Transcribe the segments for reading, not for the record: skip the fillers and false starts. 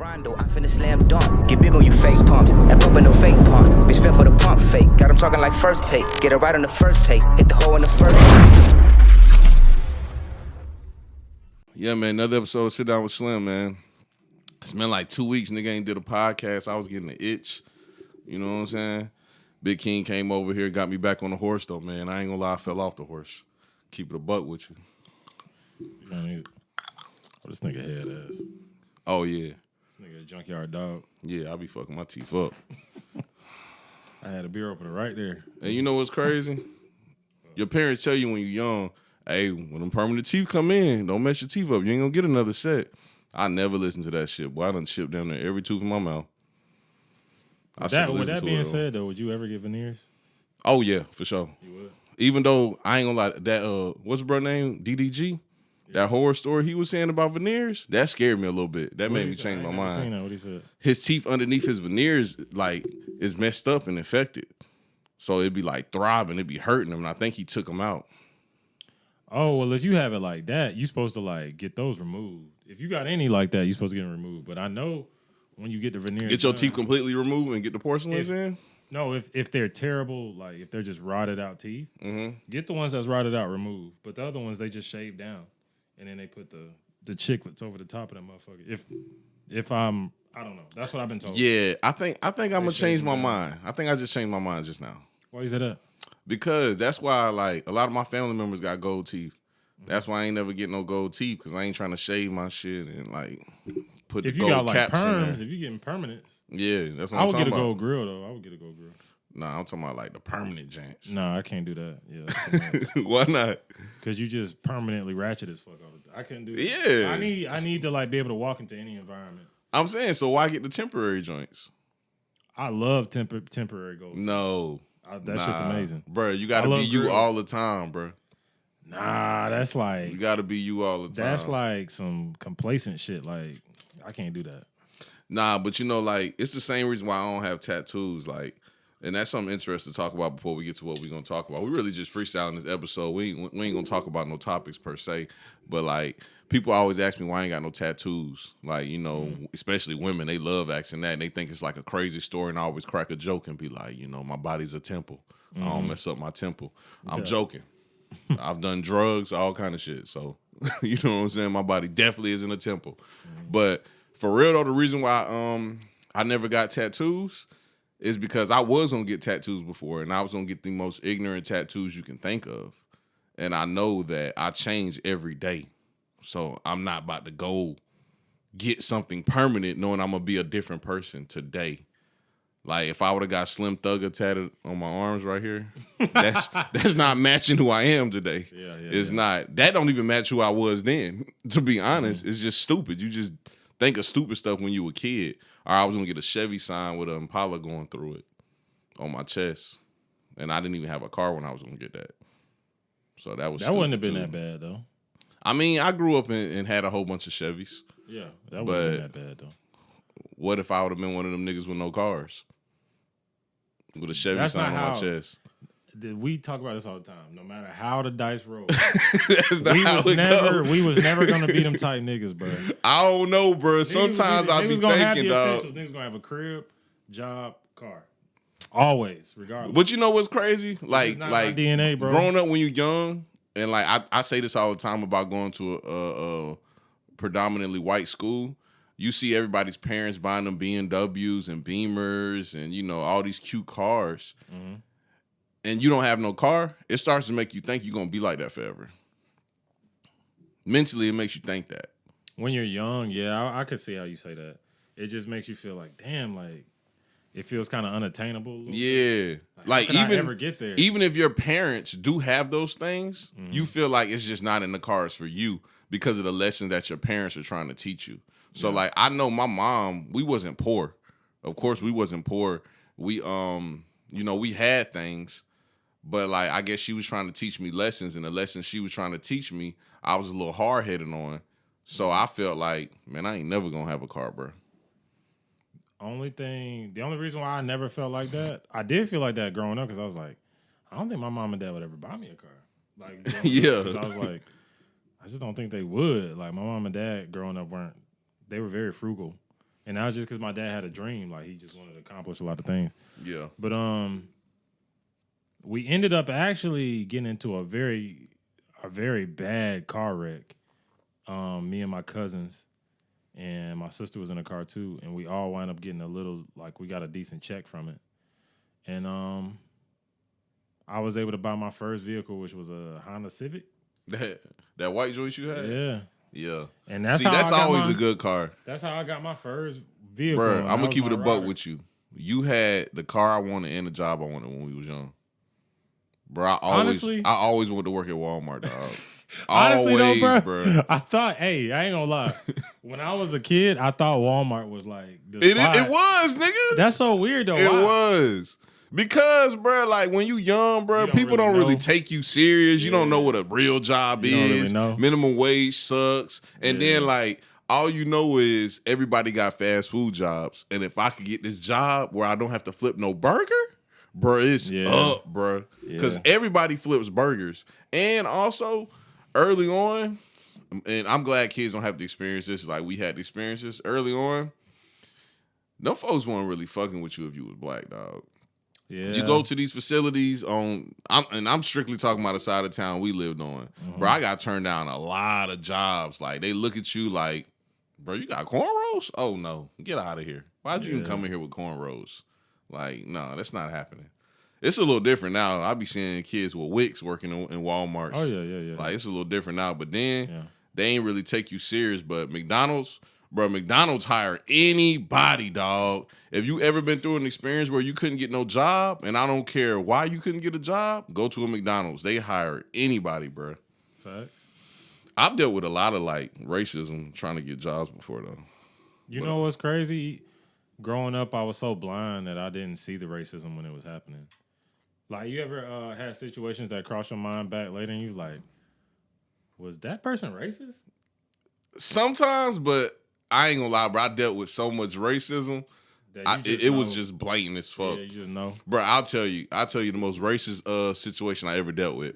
Rondo, I finna slam dunk. Get big on you fake pumps. That pump ain't no fake pump. Bitch fell for the pump fake. Got him talking like first take. Get it right on the first take. Hit the hole in the first. Yeah, man. Another episode of Sit Down with Slim, man. It's been like 2 weeks. Nigga ain't did a podcast. I was getting an itch. You know what I'm saying? Big King came over here, got me back on the horse, though, man. I ain't gonna lie, I fell off the horse. Keep it a buck with you. This nigga head ass. Oh, yeah. This nigga a junkyard dog. Yeah, I be fucking my teeth up. I had a beer opener right there. And you know what's crazy? Your parents tell you when you're young, hey, when them permanent teeth come in, don't mess your teeth up. You ain't gonna get another set. I never listen to that shit. Boy, I done shipped down there every tooth in my mouth. With that being said, though, would you ever get veneers? Oh, yeah, for sure. You would? Even though, I ain't gonna lie, that, what's the bro name? DDG? That horror story he was saying about veneers, that scared me a little bit. That made me change my mind. Seen that. What he said? His teeth underneath his veneers, like, is messed up and infected. So it'd be, like, throbbing. It'd be hurting him, and I think he took them out. Oh, well, if you have it like that, you're supposed to, like, get those removed. If you got any like that, you're supposed to get them removed. But I know when you get the veneers Get your done, teeth completely removed and get the porcelains in? No, if they're terrible, like, if they're just rotted out teeth, get the ones that's rotted out removed. But the other ones, they just shave down. And then they put the chiclets over the top of that motherfucker. If I don't know. That's what I've been told. Yeah, I think I'm gonna change my mind. I think I just changed my mind just now. Why is that? Because that's why, like, a lot of my family members got gold teeth. That's why I ain't never get no gold teeth, because I ain't trying to shave my shit and, like, put the gold caps in there. If you got, like, perms, if you getting permanents. Yeah, that's what I I'm would talking get a about. gold grill, though. I would get a gold grill. Nah, I'm talking about, like, the permanent joints. Nah, I can't do that. Yeah. Why not? Because you just permanently ratchet as fuck all the time. I couldn't do that. Yeah. I need to, like, be able to walk into any environment. I'm saying, so why get the temporary joints? I love temporary gold. No. That's just amazing. Bro, you got to be you all the time, bro. Nah, that's like... You got to be you all the time. That's like some complacent shit. Like, I can't do that. Nah, but you know, like, it's the same reason why I don't have tattoos. Like, and that's something interesting to talk about before we get to what we're going to talk about. We really just freestyling this episode. We ain't going to talk about no topics per se. But, like, people always ask me why I ain't got no tattoos. Like, you know, especially women, they love asking that. And they think it's like a crazy story. And I always crack a joke and be like, you know, my body's a temple. I don't mess up my temple. I'm joking. I've done drugs, all kind of shit. So, you know what I'm saying? My body definitely isn't a temple. But for real, though, the reason why I never got tattoos is because I was going to get tattoos before, and I was going to get the most ignorant tattoos you can think of. And I know that I change every day. So I'm not about to go get something permanent knowing I'm going to be a different person today. Like, if I would have got Slim Thugger tatted on my arms right here, that's not matching who I am today. It's not. That don't even match who I was then, to be honest. It's just stupid. You just think of stupid stuff when you were a kid. Or I was going to get a Chevy sign with an Impala going through it on my chest. And I didn't even have a car when I was going to get that. So that was That wouldn't have been that bad, though. I mean, I grew up and had a whole bunch of Chevys. Yeah, that wouldn't have been that bad, though. What if I would have been one of them niggas with no cars? With a Chevy sign on my chest. We talk about this all the time. No matter how the dice roll, we was never gonna be them type niggas, bro. I don't know, bro. Sometimes I be thinking, dog. Niggas gonna have a crib, job, car, always, regardless. But you know what's crazy? Like DNA, bro. Growing up when you're young, and like I say this all the time about going to a predominantly white school. You see everybody's parents buying them BMWs and Beamers and, you know, all these cute cars. And you don't have no car, it starts to make you think you're going to be like that forever. Mentally, it makes you think that. When you're young, yeah, I could see how you say that. It just makes you feel like, damn, like, it feels kind of unattainable. Yeah. Like how could I ever get there? Even if your parents do have those things, you feel like it's just not in the cards for you because of the lessons that your parents are trying to teach you. So, like, I know my mom, we wasn't poor. Of course, we wasn't poor. We, you know, we had things. But, like, I guess she was trying to teach me lessons. And the lessons she was trying to teach me, I was a little hard-headed on. So, I felt like, man, I ain't never going to have a car, bro. The only reason why I never felt like that, I did feel like that growing up because I was like, I don't think my mom and dad would ever buy me a car. Like, yeah. I was like, I just don't think they would. Like, my mom and dad growing up they were very frugal. And that was just because my dad had a dream. Like, he just wanted to accomplish a lot of things. Yeah. But we ended up actually getting into a very bad car wreck. Me and my cousins and my sister was in the car too, and we all wound up getting a little, like, we got a decent check from it. And I was able to buy my first vehicle, which was a Honda Civic. That white joint you had? Yeah. Yeah. And that's always a good car. That's how I got my first vehicle. Bro, I'm gonna keep it a buck rider. with you. You had the car I wanted and the job I wanted when we was young. Bro, I always wanted to work at Walmart, dog. Honestly, always, though, bro. I thought, I ain't gonna lie. When I was a kid, I thought Walmart was like the It spot. was, nigga. That's so weird, though. It Why? was. Because, bro, like when you young, bro, people don't really take you serious. You don't know what a real job You don't is. really know. Minimum wage sucks. And then, like, all you know is everybody got fast food jobs. And if I could get this job where I don't have to flip no burger, bro, it's up, bro. Because everybody flips burgers. And also, early on, and I'm glad kids don't have to experience this like we had the experiences early on, no folks weren't really fucking with you if you was black, dog. Yeah. You go to these facilities I'm strictly talking about the side of town we lived on. Bro, I got turned down a lot of jobs. Like, they look at you like, bro, you got cornrows? Oh, no. Get out of here. Why'd you even come in here with cornrows? Like, no, that's not happening. It's a little different now. I be seeing kids with wigs working in Walmart. Oh, yeah. Like, it's a little different now. But then they ain't really take you serious. But McDonald's hire anybody, dog. If you ever been through an experience where you couldn't get no job, and I don't care why you couldn't get a job, go to a McDonald's. They hire anybody, bro. Facts. I've dealt with a lot of, like, racism trying to get jobs before, though. You know what's crazy? Growing up, I was so blind that I didn't see the racism when it was happening. Like, you ever had situations that cross your mind back later and you was like, was that person racist? Sometimes, but I ain't gonna lie, bro. I dealt with so much racism. It was just blatant as fuck. Yeah, you just know. Bro, I'll tell you the most racist situation I ever dealt with.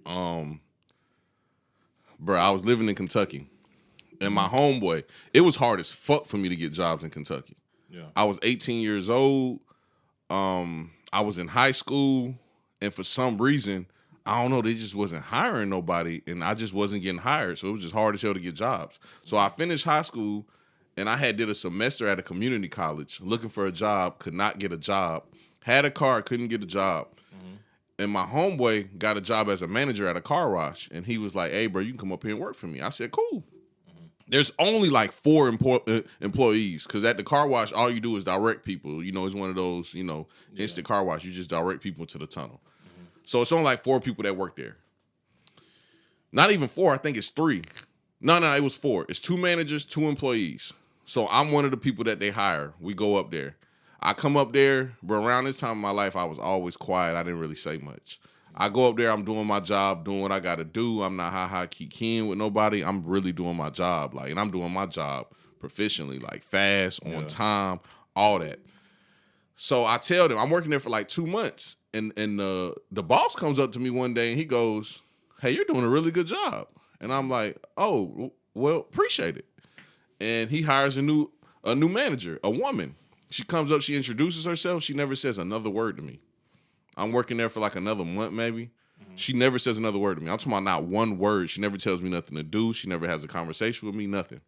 Bro, I was living in Kentucky. And my homeboy, it was hard as fuck for me to get jobs in Kentucky. Yeah. I was 18 years old. I was in high school, and for some reason, I don't know, they just wasn't hiring nobody, and I just wasn't getting hired. So it was just hard as hell to get jobs. So I finished high school, and I did a semester at a community college looking for a job, could not get a job. Had a car, couldn't get a job. And my homeboy got a job as a manager at a car wash, and he was like, hey, bro, you can come up here and work for me. I said, cool. There's only like 4 employees, because at the car wash, all you do is direct people. You know, it's one of those, instant car wash. You just direct people to the tunnel. So it's only like 4 people that work there. Not even 4. I think it's 3. No, it was 4. It's 2 managers, 2 employees. So I'm one of the people that they hire. We go up there. I come up there, but around this time in my life, I was always quiet. I didn't really say much. I go up there, I'm doing my job, doing what I got to do. I'm not kikiing with nobody. I'm really doing my job. And I'm doing my job proficiently, like fast, on time, all that. So I tell them, I'm working there for like 2 months. And the boss comes up to me one day and he goes, hey, you're doing a really good job. And I'm like, oh, well, appreciate it. And he hires a new manager, a woman. She comes up, she introduces herself. She never says another word to me. I'm working there for like another month, maybe. She never says another word to me. I'm talking about not one word. She never tells me nothing to do. She never has a conversation with me, nothing.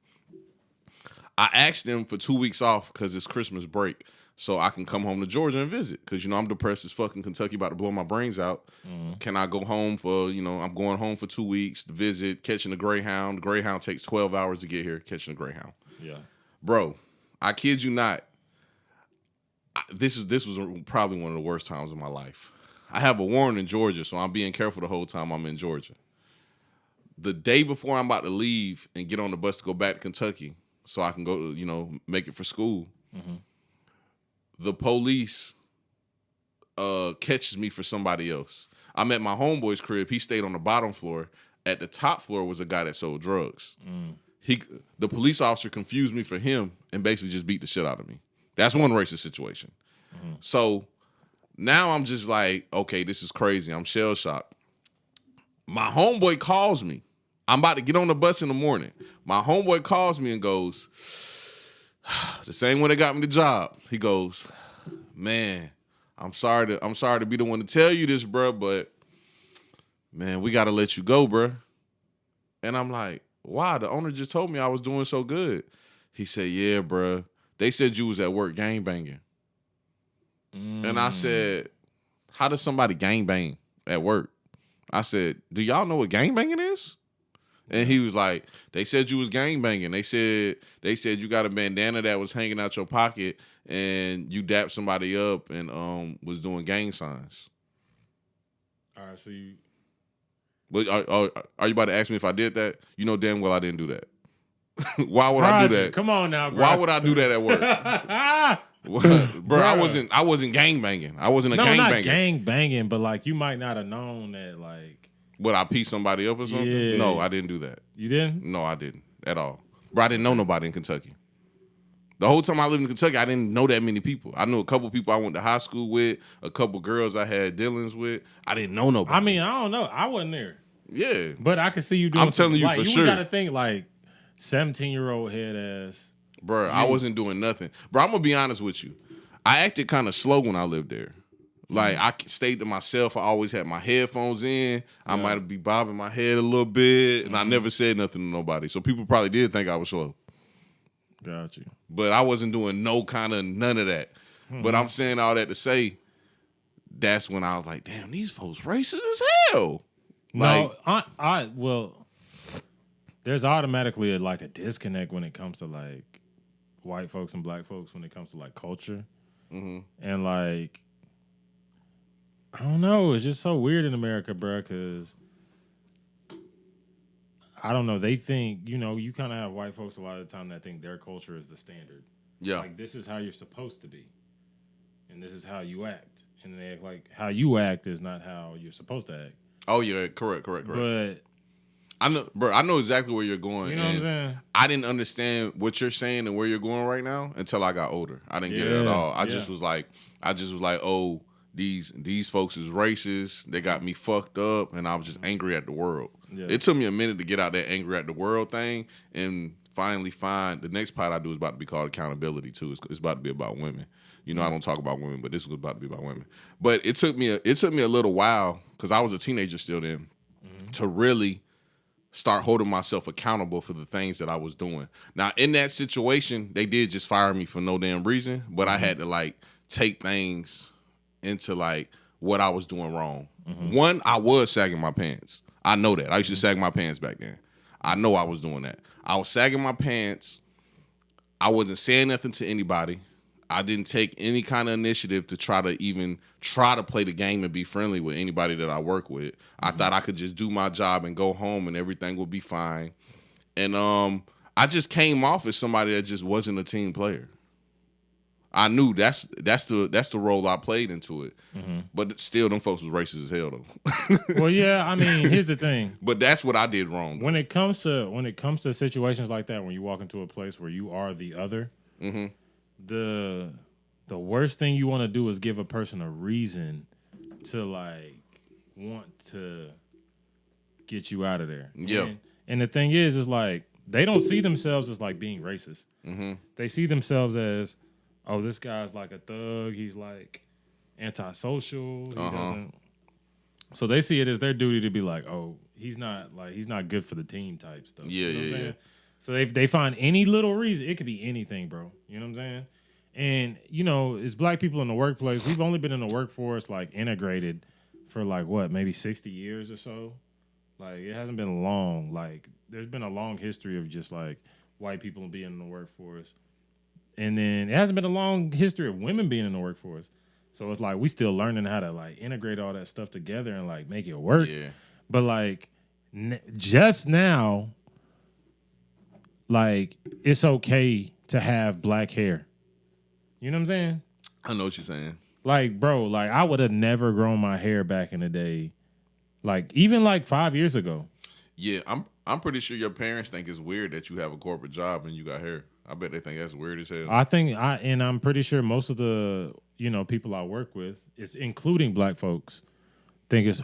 I asked them for 2 weeks off because it's Christmas break, so I can come home to Georgia and visit. Because, I'm depressed as fuck in Kentucky, about to blow my brains out. Can I go home for, I'm going home for 2 weeks to visit, catching the Greyhound. The Greyhound takes 12 hours to get here, catching the Greyhound. Yeah. Bro, I kid you not. This was probably one of the worst times of my life. I have a warrant in Georgia, so I'm being careful the whole time I'm in Georgia. The day before I'm about to leave and get on the bus to go back to Kentucky so I can go, make it for school, the police catches me for somebody else. I'm at my homeboy's crib. He stayed on the bottom floor. At the top floor was a guy that sold drugs. The police officer confused me for him and basically just beat the shit out of me. That's one racist situation. So now I'm just like, okay, this is crazy. I'm shell shocked. My homeboy calls me. I'm about to get on the bus in the morning. My homeboy calls me and goes, The same one that got me the job. He goes, man, I'm sorry to be the one to tell you this, bro, but man, we gotta let you go, bro. And I'm like, why? The owner just told me I was doing so good. He said, yeah, bro. They said you was at work gangbanging. And I said, how does somebody gangbang at work? I said, do y'all know what gangbanging is? And he was like, they said you was gangbanging. They said you got a bandana that was hanging out your pocket and you dapped somebody up and was doing gang signs. All right, so you... But are you about to ask me if I did that? You know damn well I didn't do that. Why would I do that? Come on now, bro. Why would I do that at work? Bro, I wasn't gangbanging. I wasn't a gangbanger. Not gang banging, but like you might not have known that like. Would I piece somebody up or something? Yeah. No, I didn't do that. You didn't? No, I didn't at all. Bro, I didn't know nobody in Kentucky. The whole time I lived in Kentucky, I didn't know that many people. I knew a couple people I went to high school with, a couple girls I had dealings with. I didn't know nobody. I mean, I don't know. I wasn't there. Yeah. But I could see you doing I'm telling you like, for you sure. You got to think like 17-year-old head ass. Bro, I wasn't doing nothing. Bro, I'm going to be honest with you. I acted kind of slow when I lived there. Like, I stayed to myself. I always had my headphones in. I might be bobbing my head a little bit, and I never said nothing to nobody. So people probably did think I was slow. Got you. But I wasn't doing none of that. But I'm saying all that to say, that's when I was like, damn, these folks racist as hell. Like, no, well, there's automatically a disconnect when it comes to like white folks and black folks when it comes to like culture. And like, I don't know, it's just so weird in America, bro, because I don't know, they think, you know, you kind of have white folks a lot of the time that think their culture is the standard. Yeah. Like, this is how you're supposed to be. And this is how you act. And they act like how you act is not how you're supposed to act. Oh, yeah, correct. But I know, bro, I know exactly where you're going. You know what I'm saying? I didn't understand what you're saying and where you're going right now until I got older. I didn't get it at all. I just was like, oh, these folks is racist. They got me fucked up, and I was just angry at the world. Yeah. It took me a minute to get out that angry at the world thing and finally find the next part I do is about to be called accountability too. It's about to be about women. You know, I don't talk about women, but this was about to be about women. But it took me a little while because I was a teenager still then to really start holding myself accountable for the things that I was doing. Now, in that situation, they did just fire me for no damn reason, but I had to like take things into like what I was doing wrong. One, I was sagging my pants. I know that. I used to sag my pants back then. I know I was doing that. I was sagging my pants. I wasn't saying nothing to anybody. I didn't take any kind of initiative to try to play the game and be friendly with anybody that I work with. I thought I could just do my job and go home and everything would be fine. And I just came off as somebody that just wasn't a team player. I knew that's the role I played into it. But still, them folks was racist as hell though. Well, yeah, I mean, here's the thing. But that's what I did wrong. When it comes to situations like that, when you walk into a place where you are the other, the worst thing you want to do is give a person a reason to like want to get you out of there. Yeah. And the thing is like they don't see themselves as like being racist. They see themselves as, oh, this guy's like a thug. He's like antisocial. He doesn't. So they see it as their duty to be like, oh, he's not good for the team type stuff. Yeah, you know what I'm yeah. saying? So they find any little reason. It could be anything, bro. You know what I'm saying? And, you know, as black people in the workplace, we've only been in the workforce, like, integrated for, like, what, maybe 60 years or so? Like, it hasn't been long. Like, there's been a long history of just, like, white people being in the workforce. And then it hasn't been a long history of women being in the workforce. So it's like we still learning how to, like, integrate all that stuff together and, like, make it work. Yeah. But, like, just now, like, it's okay to have black hair. You know what I'm saying? I know what you're saying. Like, bro, like, I would have never grown my hair back in the day. Like, even like 5 years ago. Yeah, I'm pretty sure your parents think it's weird that you have a corporate job and you got hair. I bet they think that's weird as hell. I'm pretty sure most of the, you know, people I work with, it's including black folks, think it's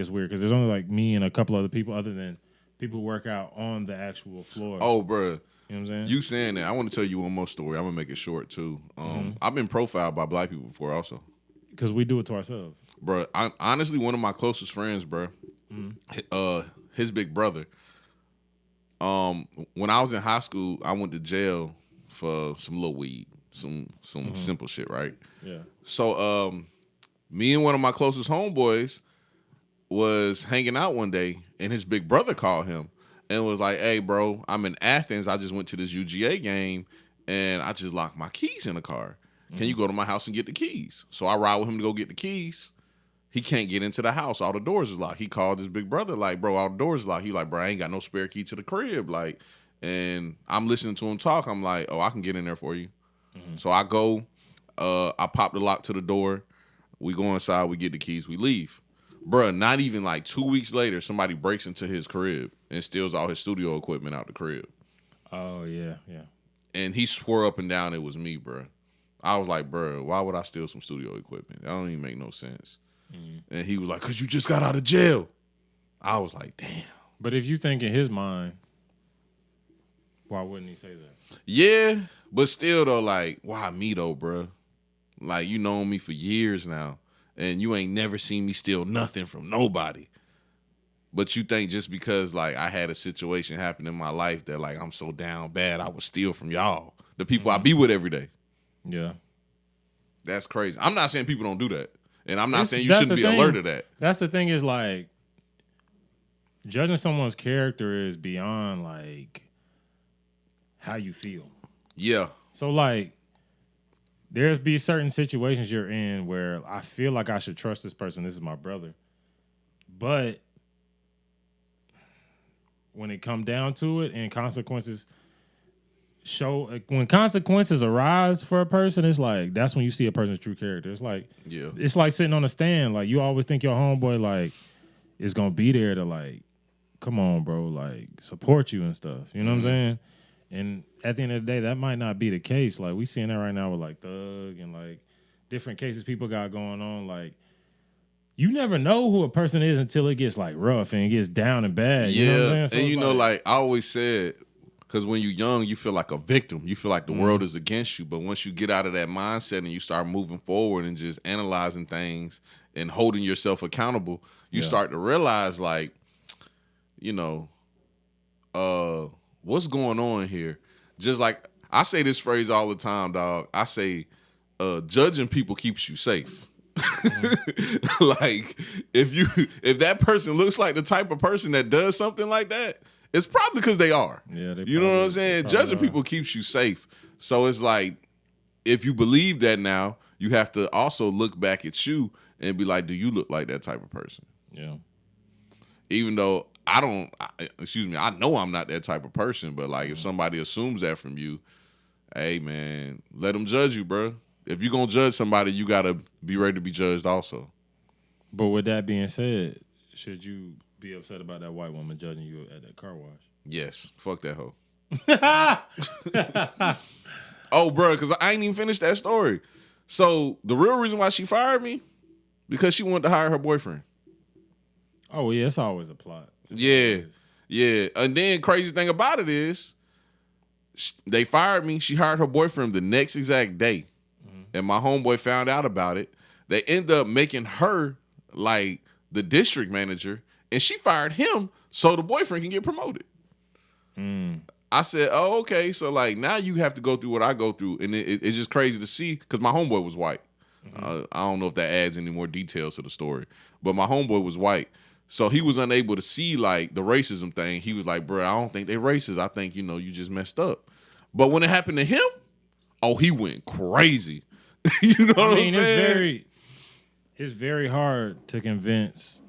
weird because there's only like me and a couple other people other than people who work out on the actual floor. Oh, bro. You know what I'm saying? You saying that, I want to tell you one more story. I'm gonna make it short too. I've been profiled by black people before, also. Because we do it to ourselves. Bro, honestly, one of my closest friends, bro, his big brother. When I was in high school, I went to jail for some little weed, some simple shit, right? Yeah. So, me and one of my closest homeboys was hanging out one day, and his big brother called him and was like, "Hey, bro, I'm in Athens. I just went to this UGA game, and I just locked my keys in the car. Can you go to my house and get the keys?" So I ride with him to go get the keys. He can't get into the house. All the doors is locked. He called his big brother, like, "Bro, all the doors is locked." He like, "Bro, I ain't got no spare key to the crib." Like, and I'm listening to him talk. I'm like, "Oh, I can get in there for you." So I go, I pop the lock to the door. We go inside, we get the keys, we leave. Bruh, not even like 2 weeks later, somebody breaks into his crib and steals all his studio equipment out the crib. Oh, yeah, yeah. And he swore up and down it was me, bruh. I was like, bruh, why would I steal some studio equipment? That don't even make no sense. And he was like, "Cause you just got out of jail." I was like, damn. But if you think in his mind, why wouldn't he say that? Yeah, but still though, like, why me though, bruh? Like, you known me for years now, and you ain't never seen me steal nothing from nobody. But you think just because, like, I had a situation happen in my life that, like, I'm so down bad, I would steal from y'all, the people I be with every day. Yeah. That's crazy. I'm not saying people don't do that. And I'm not saying you shouldn't be alert to that. That's the thing is, like, judging someone's character is beyond, like, how you feel. Yeah. So, like, there's be certain situations you're in where I feel like I should trust this person. This is my brother. But when it come down to it and consequences when consequences arise for a person, it's like, that's when you see a person's true character. It's like, Yeah. it's like sitting on a stand. Like, you always think your homeboy, like, is going to be there to, like, come on, bro, like, support you and stuff. You know what I'm saying? And at the end of the day, that might not be the case. Like, we seeing that right now with, like, Thug and, like, different cases people got going on. Like, you never know who a person is until it gets, like, rough and it gets down and bad. You know what I'm saying? So and it's you know, like I always said, because when you're young, you feel like a victim. You feel like the world is against you. But once you get out of that mindset and you start moving forward and just analyzing things and holding yourself accountable, you start to realize, like, you know, what's going on here? Just like I say this phrase all the time, dog. I say, judging people keeps you safe. Like, if that person looks like the type of person that does something like that, it's probably because they are. Yeah, you know what I'm saying? Judging people keeps you safe. So it's like, if you believe that now, you have to also look back at you and be like, do you look like that type of person? Yeah. Even though I know I'm not that type of person, but like, if somebody assumes that from you, hey man, let them judge you, bro. If you're gonna judge somebody, you gotta be ready to be judged also. But with that being said, should you be upset about that white woman judging you at that car wash? Yes. Fuck that hoe. Oh, bro, because I ain't even finished that story. So the real reason why she fired me, because she wanted to hire her boyfriend. Oh, yeah, it's always a plot. Yeah. And then crazy thing about it is, they fired me. She hired her boyfriend the next exact day. And my homeboy found out about it. They end up making her like the district manager, and she fired him so the boyfriend can get promoted. I said, oh, okay. So like, now you have to go through what I go through. And it's just crazy to see, because my homeboy was white. I don't know if that adds any more details to the story, but my homeboy was white. So he was unable to see like the racism thing. He was like, bro, I don't think they racist. I think, you just messed up. But when it happened to him, oh, he went crazy. You know what I'm saying? It's very hard to convince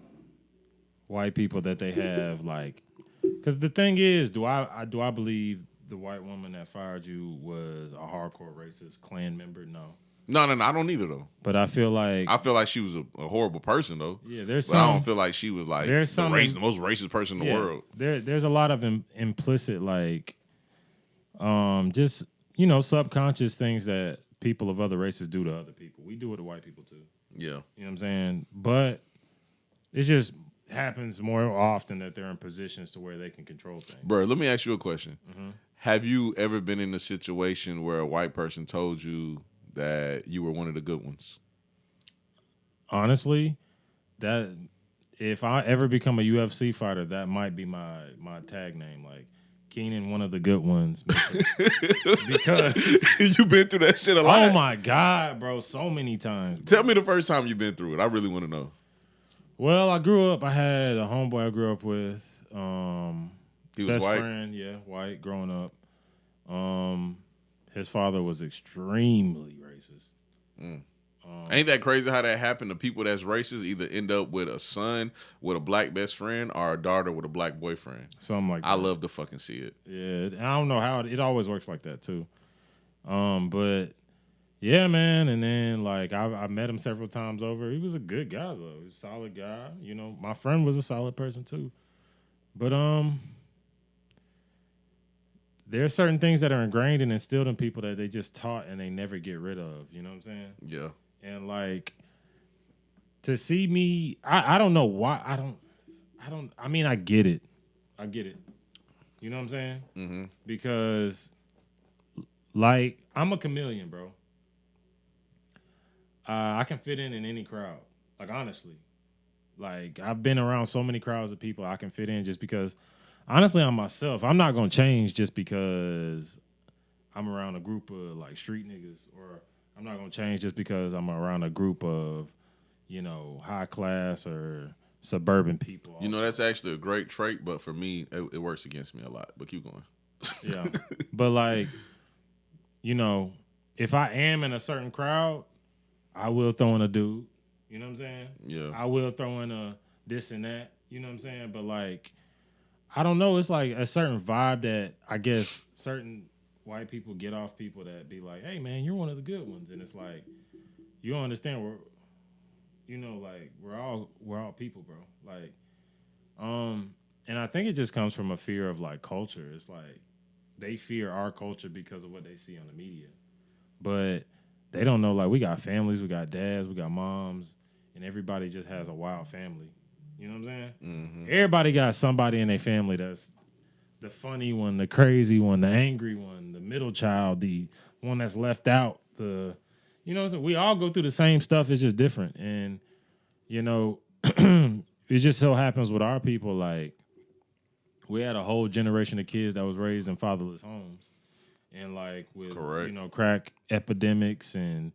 white people that they have, like, because the thing is, do I believe the white woman that fired you was a hardcore racist Klan member? No. No, I don't either though. But I feel like she was a horrible person though. Yeah, there's but I don't feel like she was like the most racist person in the world. There's a lot of implicit, like, just subconscious things that people of other races do to other people. We do it to white people too. Yeah. You know what I'm saying? But it just happens more often that they're in positions to where they can control things. Bro, let me ask you a question. Have you ever been in a situation where a white person told you that you were one of the good ones? Honestly, that if I ever become a UFC fighter, that might be my tag name. Like Keenan, one of the good ones. Because You've been through that shit a lot. oh my God, bro, so many times. Bro. Tell me the first time you've been through it. I really want to know. Well, I grew up. I had a homeboy I grew up with. He was best white? friend, yeah, white, growing up. His father was extremely racist. Ain't that crazy how that happened to people that's racist either end up with a son with a black best friend or a daughter with a black boyfriend? Something like that. I love to fucking see it. Yeah, I don't know how it always works like that too. But yeah, man. And then like I met him several times over. He was a good guy though. He was a solid guy. You know, my friend was a solid person too. But there are certain things that are ingrained and instilled in people that they just taught and they never get rid of. You know what I'm saying? Yeah. And like to see me, I don't know why I mean, I get it. You know what I'm saying? Mm-hmm. Because like I'm a chameleon, bro. I can fit in any crowd. Like honestly, like I've been around so many crowds of people I can fit in just because. Honestly, I'm myself. I'm not gonna change just because I'm around a group of like street niggas, or I'm not gonna change just because I'm around a group of, you know, high class or suburban people. You know, that's actually a great trait, but for me, it works against me a lot. But keep going. Yeah, but like, you know, if I am in a certain crowd, I will throw in a dude. You know what I'm saying? Yeah. I will throw in a this and that. You know what I'm saying? But like. I don't know. It's like a certain vibe that I guess certain white people get off people that be like, "Hey, man, you're one of the good ones," and it's like you don't understand. We're all people, bro. Like, and I think it just comes from a fear of like culture. It's like they fear our culture because of what they see on the media, but they don't know. Like, we got families, we got dads, we got moms, and everybody just has a wild family. You know what I'm saying? Mm-hmm. Everybody got somebody in their family that's the funny one, the crazy one, the angry one, the middle child, the one that's left out. You know what I'm saying? We all go through the same stuff. It's just different. And, you know, it just so happens with our people, like, we had a whole generation of kids that was raised in fatherless homes. And, like, with, you know, crack epidemics and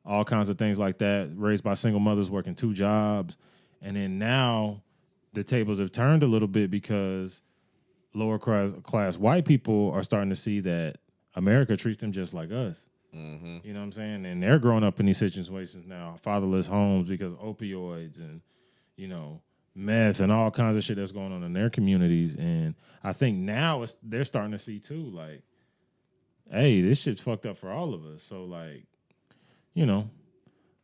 all kinds of things like that, raised by single mothers working 2 jobs. And then now the tables have turned a little bit because lower class white people are starting to see that America treats them just like us. Mm-hmm. You know what I'm saying? And they're growing up in these situations now, fatherless homes because of opioids and, you know, meth and all kinds of shit that's going on in their communities. And I think now they're starting to see too, like, hey, this shit's fucked up for all of us. So like, you know,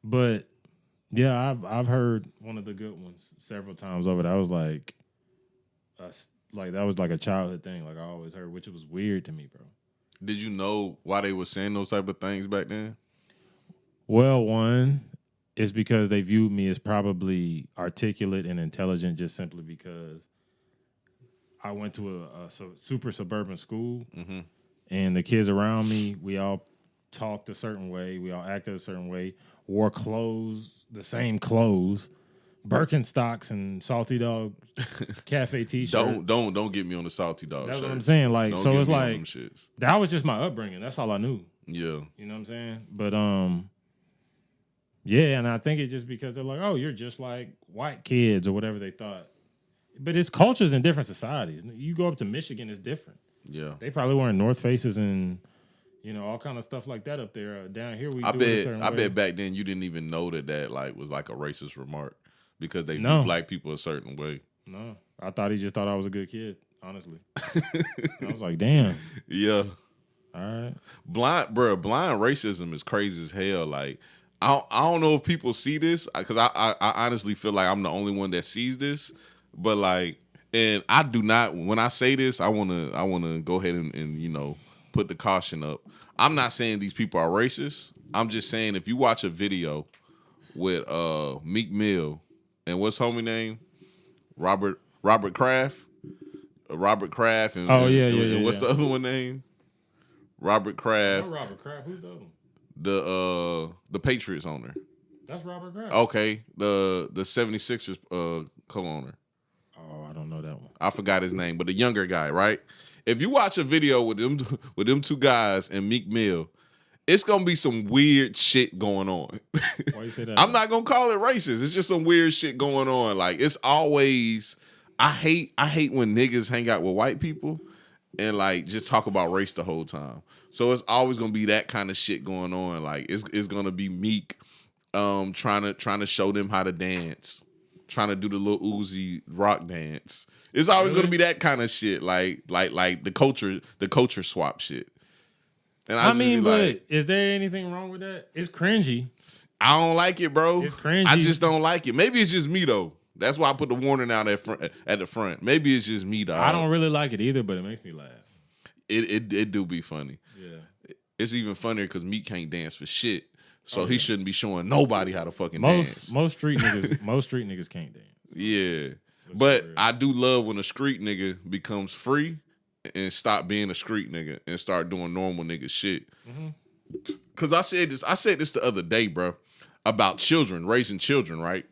but yeah, I've heard one of the good ones several times over. That was like that was like a childhood thing. Like I always heard, which was weird to me, bro. Did you know why they were saying those type of things back then? Well, one is because they viewed me as probably articulate and intelligent, just simply because I went to a super suburban school, mm-hmm. and the kids around me, we all talked a certain way, we all acted a certain way, wore clothes. The same clothes, Birkenstocks and Salty Dog Cafe T-shirts. Don't get me on the Salty Dog. That's shirts. What I'm saying. Like, don't so it's like that was just my upbringing. That's all I knew. Yeah, you know what I'm saying. But yeah, and I think it's just because they're like, oh, you're just like white kids or whatever they thought. But it's cultures in different societies. You go up to Michigan, it's different. Yeah, they probably wearing North Faces and. You know, all kind of stuff like that up there. Down here, I bet back then you didn't even know that like was like a racist remark because they view black people a certain way. No, I thought he just thought I was a good kid. Honestly, I was like, damn. Yeah. All right. Blind racism is crazy as hell. Like, I don't know if people see this because I honestly feel like I'm the only one that sees this, but like, and I do not. When I say this, I wanna go ahead and you know. Put the caution up. I'm not saying these people are racist. I'm just saying if you watch a video with Meek Mill and what's homie name? Robert Kraft. Robert Kraft and and what's the other one name? Robert Kraft. Not Robert Kraft. Who's the other one? The Patriots owner. That's Robert Kraft. Okay, the 76ers co-owner. Oh, I don't know that one. I forgot his name, but the younger guy, right? If you watch a video with them two guys and Meek Mill, it's gonna be some weird shit going on. Why you say that? I'm not gonna call it racist. It's just some weird shit going on. Like it's always I hate when niggas hang out with white people and like just talk about race the whole time. So it's always gonna be that kind of shit going on. Like it's gonna be Meek trying to show them how to dance, trying to do the Lil Uzi rock dance. It's always gonna be that kind of shit, like the culture swap shit. And I mean, but like, is there anything wrong with that? It's cringy. I don't like it, bro. It's cringy. I just don't like it. Maybe it's just me though. That's why I put the warning out at the front. Maybe it's just me, dog. I don't really like it either, but it makes me laugh. It do be funny. Yeah. It's even funnier because Meek can't dance for shit. So he shouldn't be showing nobody how to fucking dance. Most street niggas can't dance. Yeah. But I do love when a street nigga becomes free and stop being a street nigga and start doing normal nigga shit. Cause I said this the other day, bro, about children, raising children, right?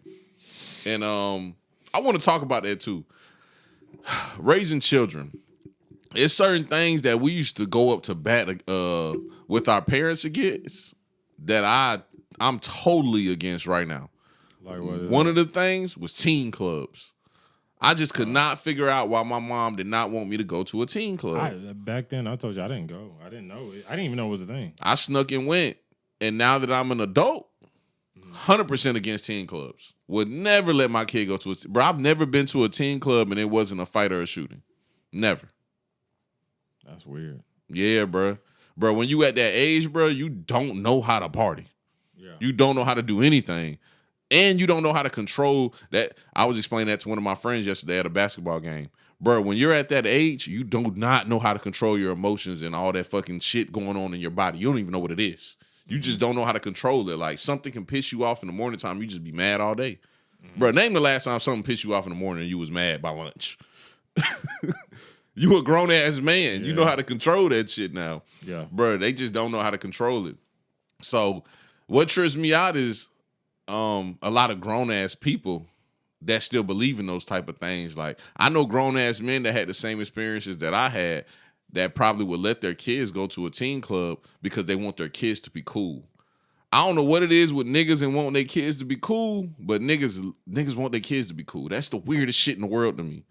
And I want to talk about that too. Raising children. It's certain things that we used to go up to bat with our parents against that I'm totally against right now. Like what is One of the things was teen clubs. I just could not figure out why my mom did not want me to go to a teen club. Back then, I told you I didn't go. I didn't know it. I didn't even know it was a thing. I snuck and went. And now that I'm an adult, 100% against teen clubs. Would never let my kid go to a... Bro, I've never been to a teen club and it wasn't a fight or a shooting. Never. That's weird. Yeah, bro. Bro, when you at that age, bro, you don't know how to party. Yeah. You don't know how to do anything. And you don't know how to control that. I was explaining that to one of my friends yesterday at a basketball game. Bro, when you're at that age, you do not know how to control your emotions and all that fucking shit going on in your body. You don't even know what it is. You just don't know how to control it. Like, something can piss you off in the morning time. You just be mad all day. Bro, name the last time something pissed you off in the morning and you was mad by lunch. You a grown-ass man. Yeah. You know how to control that shit now. Yeah. Bro, they just don't know how to control it. So what trips me out is a lot of grown-ass people that still believe in those type of things. Like, I know grown-ass men that had the same experiences that I had that probably would let their kids go to a teen club because they want their kids to be cool. I don't know what it is with niggas and wanting their kids to be cool, but niggas want their kids to be cool. That's the weirdest shit in the world to me.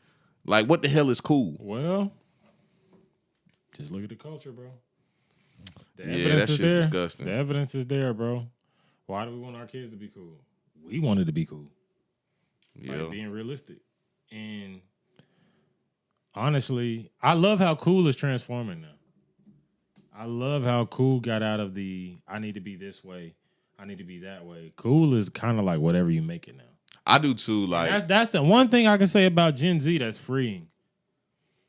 Like, what the hell is cool? Well, just look at the culture, bro. The Yeah, evidence that is shit's there. disgusting. The evidence is there, bro. Why do we want our kids to be cool? We wanted to be cool. Yeah. Like, being realistic. And honestly, I love how cool is transforming now. I love how cool got out of the I need to be this way, I need to be that way. Cool is kind of like whatever you make it now. I do too. Like, That's the one thing I can say about Gen Z that's freeing.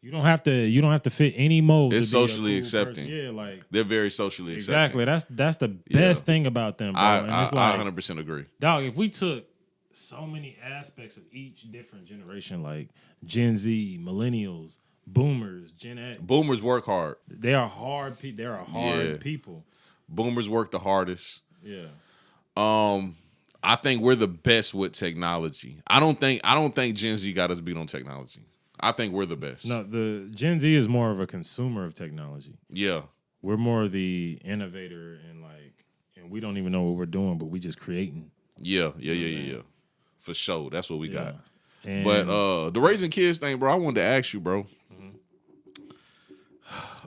You don't have to fit any mold. It's to be a socially cool accepting. person. Yeah, like they're very socially accepting. exactly. That's the best thing about them, bro. And it's I like 100% agree. dog, if we took so many aspects of each different generation, like Gen Z, millennials, boomers, Gen X, Boomers work hard. they are hard people. They are hard Yeah. people. Boomers work the hardest. Yeah. I think we're the best with technology. I don't think Gen Z got us beat on technology. I think we're the best. No, the Gen Z is more of a consumer of technology. Yeah. We're more the innovator and we don't even know what we're doing, but we just creating. Yeah. For sure. That's what we got. And But the raising kids thing, bro, I wanted to ask you, bro.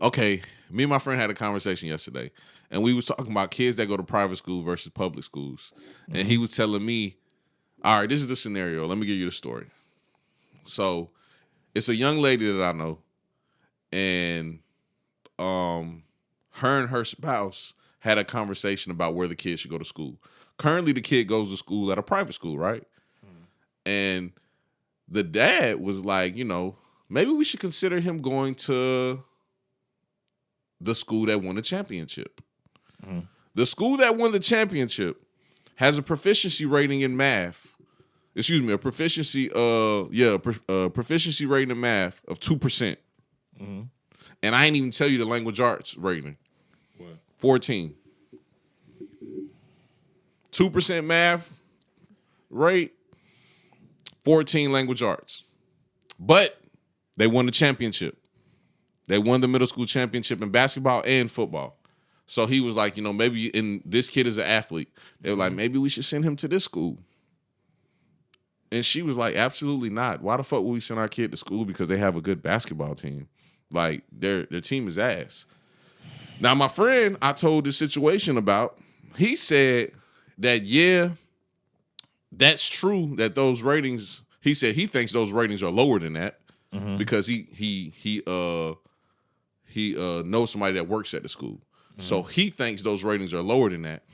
Okay, me and my friend had a conversation yesterday, and we was talking about kids that go to private school versus public schools. And he was telling me, all right, this is the scenario. Let me give you the story. So it's a young lady that I know, and her and her spouse had a conversation about where the kid should go to school. Currently, the kid goes to school at a private school, right? And the dad was like, maybe we should consider him going to the school that won the championship. The school that won the championship has a proficiency rating in math. Excuse me, a proficiency proficiency rating in math of 2%. And I ain't even tell you the language arts rating. What? 14. 2% math rate, 14 language arts. But they won the championship. They won the middle school championship in basketball and football. So he was like, maybe this kid is an athlete. They were like, maybe we should send him to this school. And she was like, absolutely not. Why the fuck would we send our kid to school because they have a good basketball team? Like, their team is ass. Now, my friend I told this situation about, he said that, yeah, that's true that those ratings, he said he thinks those ratings are lower than that because he knows somebody that works at the school. So he thinks those ratings are lower than that.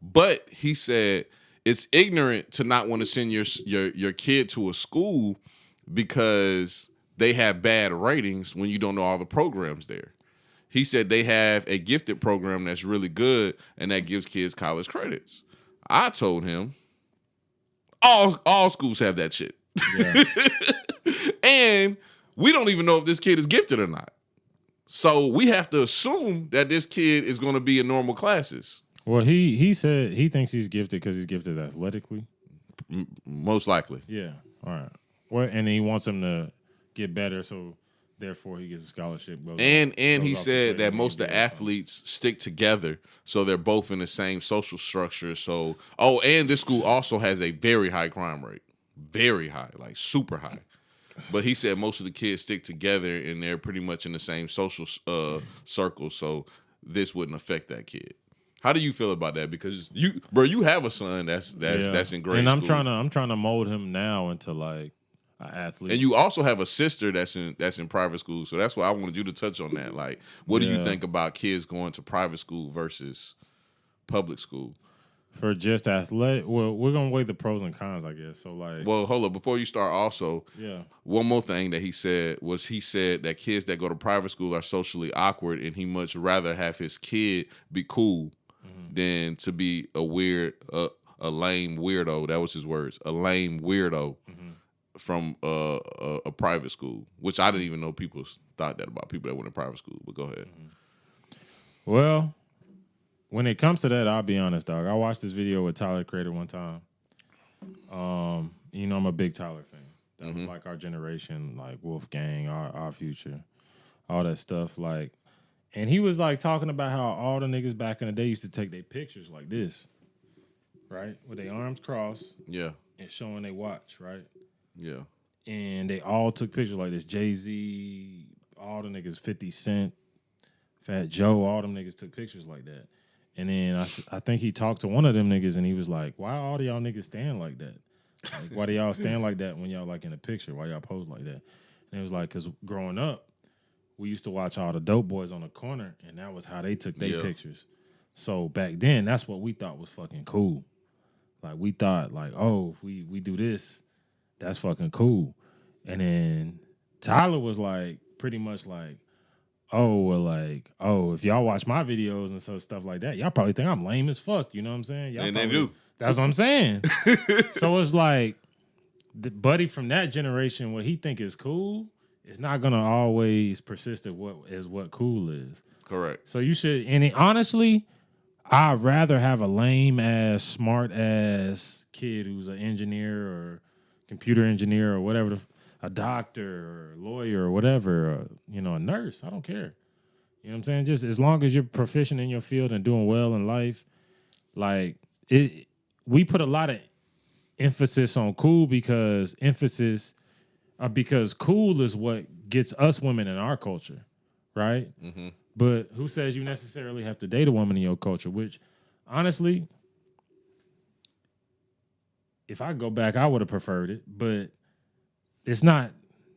But he said it's ignorant to not want to send your kid to a school because they have bad ratings when you don't know all the programs there. He said they have a gifted program that's really good and that gives kids college credits. I told him all schools have that shit. Yeah. And we don't even know if this kid is gifted or not. So we have to assume that this kid is going to be in normal classes. Well, he said he thinks he's gifted because he's gifted athletically. Most likely. Yeah. All right. Well, and he wants him to get better, so therefore he gets a scholarship. And he said that most of the athletes stick together, so they're both in the same social structure. So, and this school also has a very high crime rate. Very high, like super high. But he said most of the kids stick together and they're pretty much in the same social circle, so this wouldn't affect that kid. How do you feel about that? Because you have a son that's in grade school, and I'm trying to mold him now into like an athlete. And you also have a sister that's in private school, so that's why I wanted you to touch on that. Like, what do you think about kids going to private school versus public school? For just athletic, well, we're gonna weigh the pros and cons, I guess. So like, well, hold up, before you start, also, one more thing that he said that kids that go to private school are socially awkward, and he much rather have his kid be cool than to be a weird, a lame weirdo. That was his words, a lame weirdo from a private school, which I didn't even know people thought that about people that went to private school. But go ahead. Well, when it comes to that, I'll be honest, dog. I watched this video with Tyler, the Creator, one time. I'm a big Tyler fan. That was like our generation, like Wolfgang, our future, all that stuff. Like, and he was like talking about how all the niggas back in the day used to take their pictures like this, right, with their arms crossed, and showing their watch, right, and they all took pictures like this. Jay-Z, all the niggas, 50 Cent, Fat Joe, all them niggas took pictures like that. And then I think he talked to one of them niggas and he was like, why all of y'all niggas stand like that? Like, why do y'all stand like that when y'all like in a picture? Why y'all pose like that? And it was like, because growing up, we used to watch all the dope boys on the corner and that was how they took their pictures. So back then, that's what we thought was fucking cool. Like we thought like, oh, if we do this, that's fucking cool. And then Tyler was like, pretty much like, if y'all watch my videos and stuff like that, y'all probably think I'm lame as fuck. You know what I'm saying? Y'all and they do. That's what I'm saying. So it's like, the buddy from that generation, what he think is cool, is not gonna always persist at what cool is. Correct. So you should, honestly, I'd rather have a lame ass, smart ass kid who's an engineer or computer engineer or whatever, a doctor or a lawyer or whatever, or, a nurse. I don't care. You know what I'm saying? Just as long as you're proficient in your field and doing well in life, like we put a lot of emphasis on cool because cool is what gets us women in our culture, right? Mm-hmm. But who says you necessarily have to date a woman in your culture? Which, honestly, if I go back, I would have preferred it, but it's not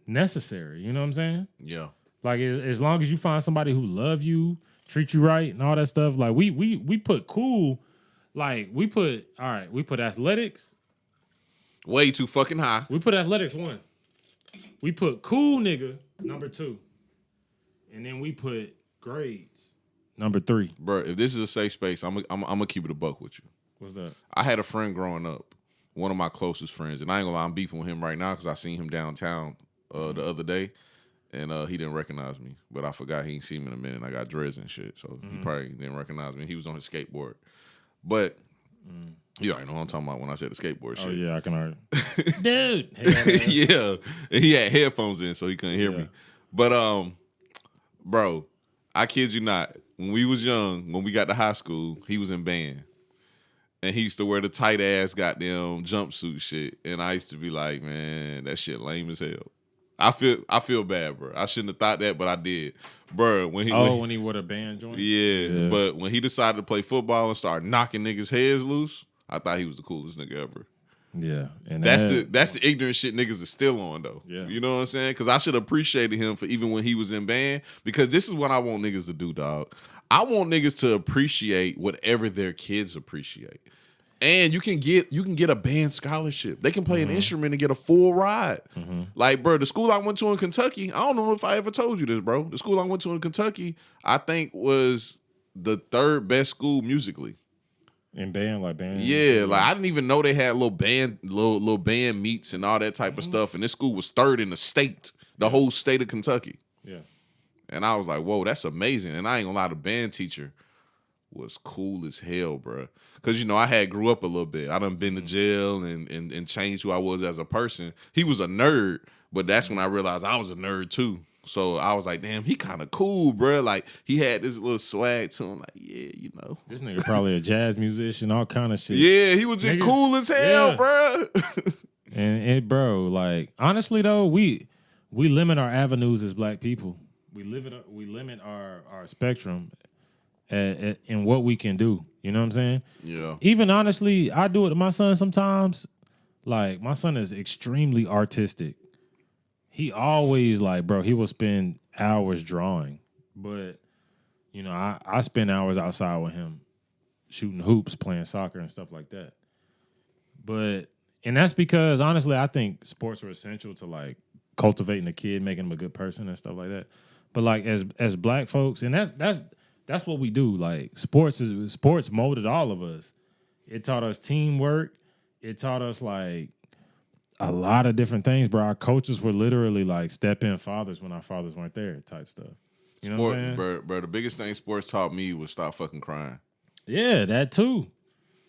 necessary. You know what I'm saying? Yeah. Like, as long as you find somebody who love you, treat you right, and all that stuff. Like, we put cool, like, we put athletics way too fucking high. We put athletics 1. We put cool nigga number 2. And then we put grades number 3. Bro, if this is a safe space, I'm gonna keep it a buck with you. What's that? I had a friend growing up, one of my closest friends, and I ain't gonna lie, I'm beefing with him right now because I seen him downtown the other day, and he didn't recognize me. But I forgot he ain't seen me in a minute. I got dreads and shit, so he probably didn't recognize me. He was on his skateboard, but you already know what I'm talking about when I said the skateboard shit. Oh yeah, I can already. Dude. Yeah, and he had headphones in, so he couldn't hear me. But bro, I kid you not. When we was young, when we got to high school, he was in band. And he used to wear the tight ass goddamn jumpsuit shit. And I used to be like, man, that shit lame as hell. I feel bad, bro. I shouldn't have thought that, but I did. Bro, when he wore the band joint? Yeah. But when he decided to play football and start knocking niggas' heads loose, I thought he was the coolest nigga ever. Yeah. And that's the ignorant shit niggas are still on though. Yeah. You know what I'm saying? Because I should appreciate him for even when he was in band. Because this is what I want niggas to do, dog. I want niggas to appreciate whatever their kids appreciate. And you can get a band scholarship. They can play an instrument and get a full ride. Like, bro, the school I went to in Kentucky, I don't know if I ever told you this, bro. The school I went to in Kentucky, I think was the third best school musically. In band, like band? Yeah, like I didn't even know they had little band meets and all that type of stuff. And this school was third in the state, the whole state of Kentucky. Yeah. And I was like, whoa, that's amazing. And I ain't gonna lie, the band teacher was cool as hell, bro. Cause I had grew up a little bit. I done been to jail and changed who I was as a person. He was a nerd, but that's when I realized I was a nerd too. So I was like, damn, he kind of cool, bro. Like he had this little swag to him. Like, yeah, this nigga probably a jazz musician, all kind of shit. Yeah, he was just cool as hell, bro. and bro, like honestly though, we limit our avenues as black people. We limit our spectrum in what we can do. You know what I'm saying? Yeah. Even honestly, I do it to my son sometimes. Like my son is extremely artistic. He always bro, he will spend hours drawing. But, I spend hours outside with him shooting hoops, playing soccer and stuff like that. And that's because honestly, I think sports are essential to cultivating a kid, making him a good person and stuff like that. But as black folks, and that's what we do. Like sports molded all of us. It taught us teamwork. It taught us a lot of different things, bro. Our coaches were literally step-in fathers when our fathers weren't there, type stuff. You know what I'm saying? Bro, the biggest thing sports taught me was stop fucking crying. Yeah, that too.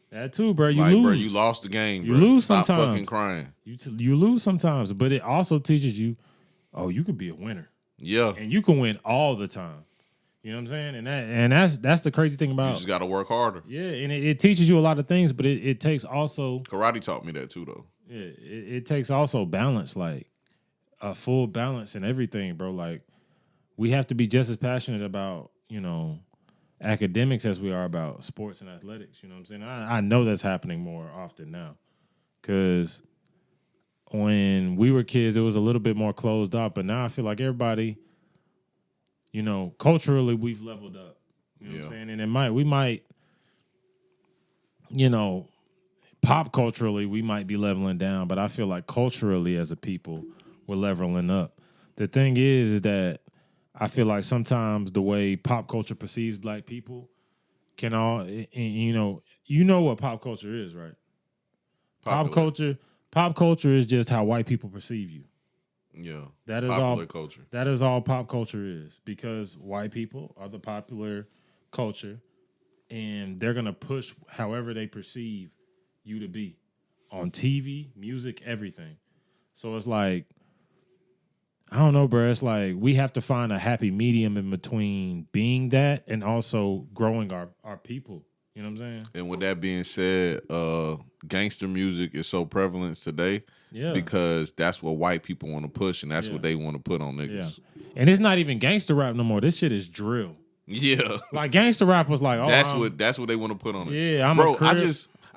Bro. You lose. Bro, you lost the game, bro. You lose stop sometimes. Fucking crying. You lose sometimes, but it also teaches you, you could be a winner. Yeah. And you can win all the time. You know what I'm saying? And that's the crazy thing about. You just got to work harder. Yeah, and it teaches you a lot of things, but it takes also. Karate taught me that too, though. Yeah, it takes also balance, a full balance and everything, bro. We have to be just as passionate about, academics as we are about sports and athletics. You know what I'm saying? I know that's happening more often now. Because when we were kids, it was a little bit more closed up. But now I feel like everybody, culturally, we've leveled up. You know what I'm saying? And we might, pop culturally, we might be leveling down, but I feel like culturally as a people, we're leveling up. The thing is that I feel like sometimes the way pop culture perceives black people can you know what pop culture is, right? Pop culture is just how white people perceive you. Yeah. That is popular all culture. That is all pop culture is, because white people are the popular culture and they're going to push however they perceive you to be on TV, music, everything. So it's I don't know, bro. It's we have to find a happy medium in between being that and also growing our people. You know what I'm saying? And with that being said, gangster music is so prevalent today because that's what white people want to push and that's what they want to put on niggas. Yeah. And it's not even gangster rap no more. This shit is drill. Yeah. Gangster rap was that's what they want to put on it. Yeah, bro,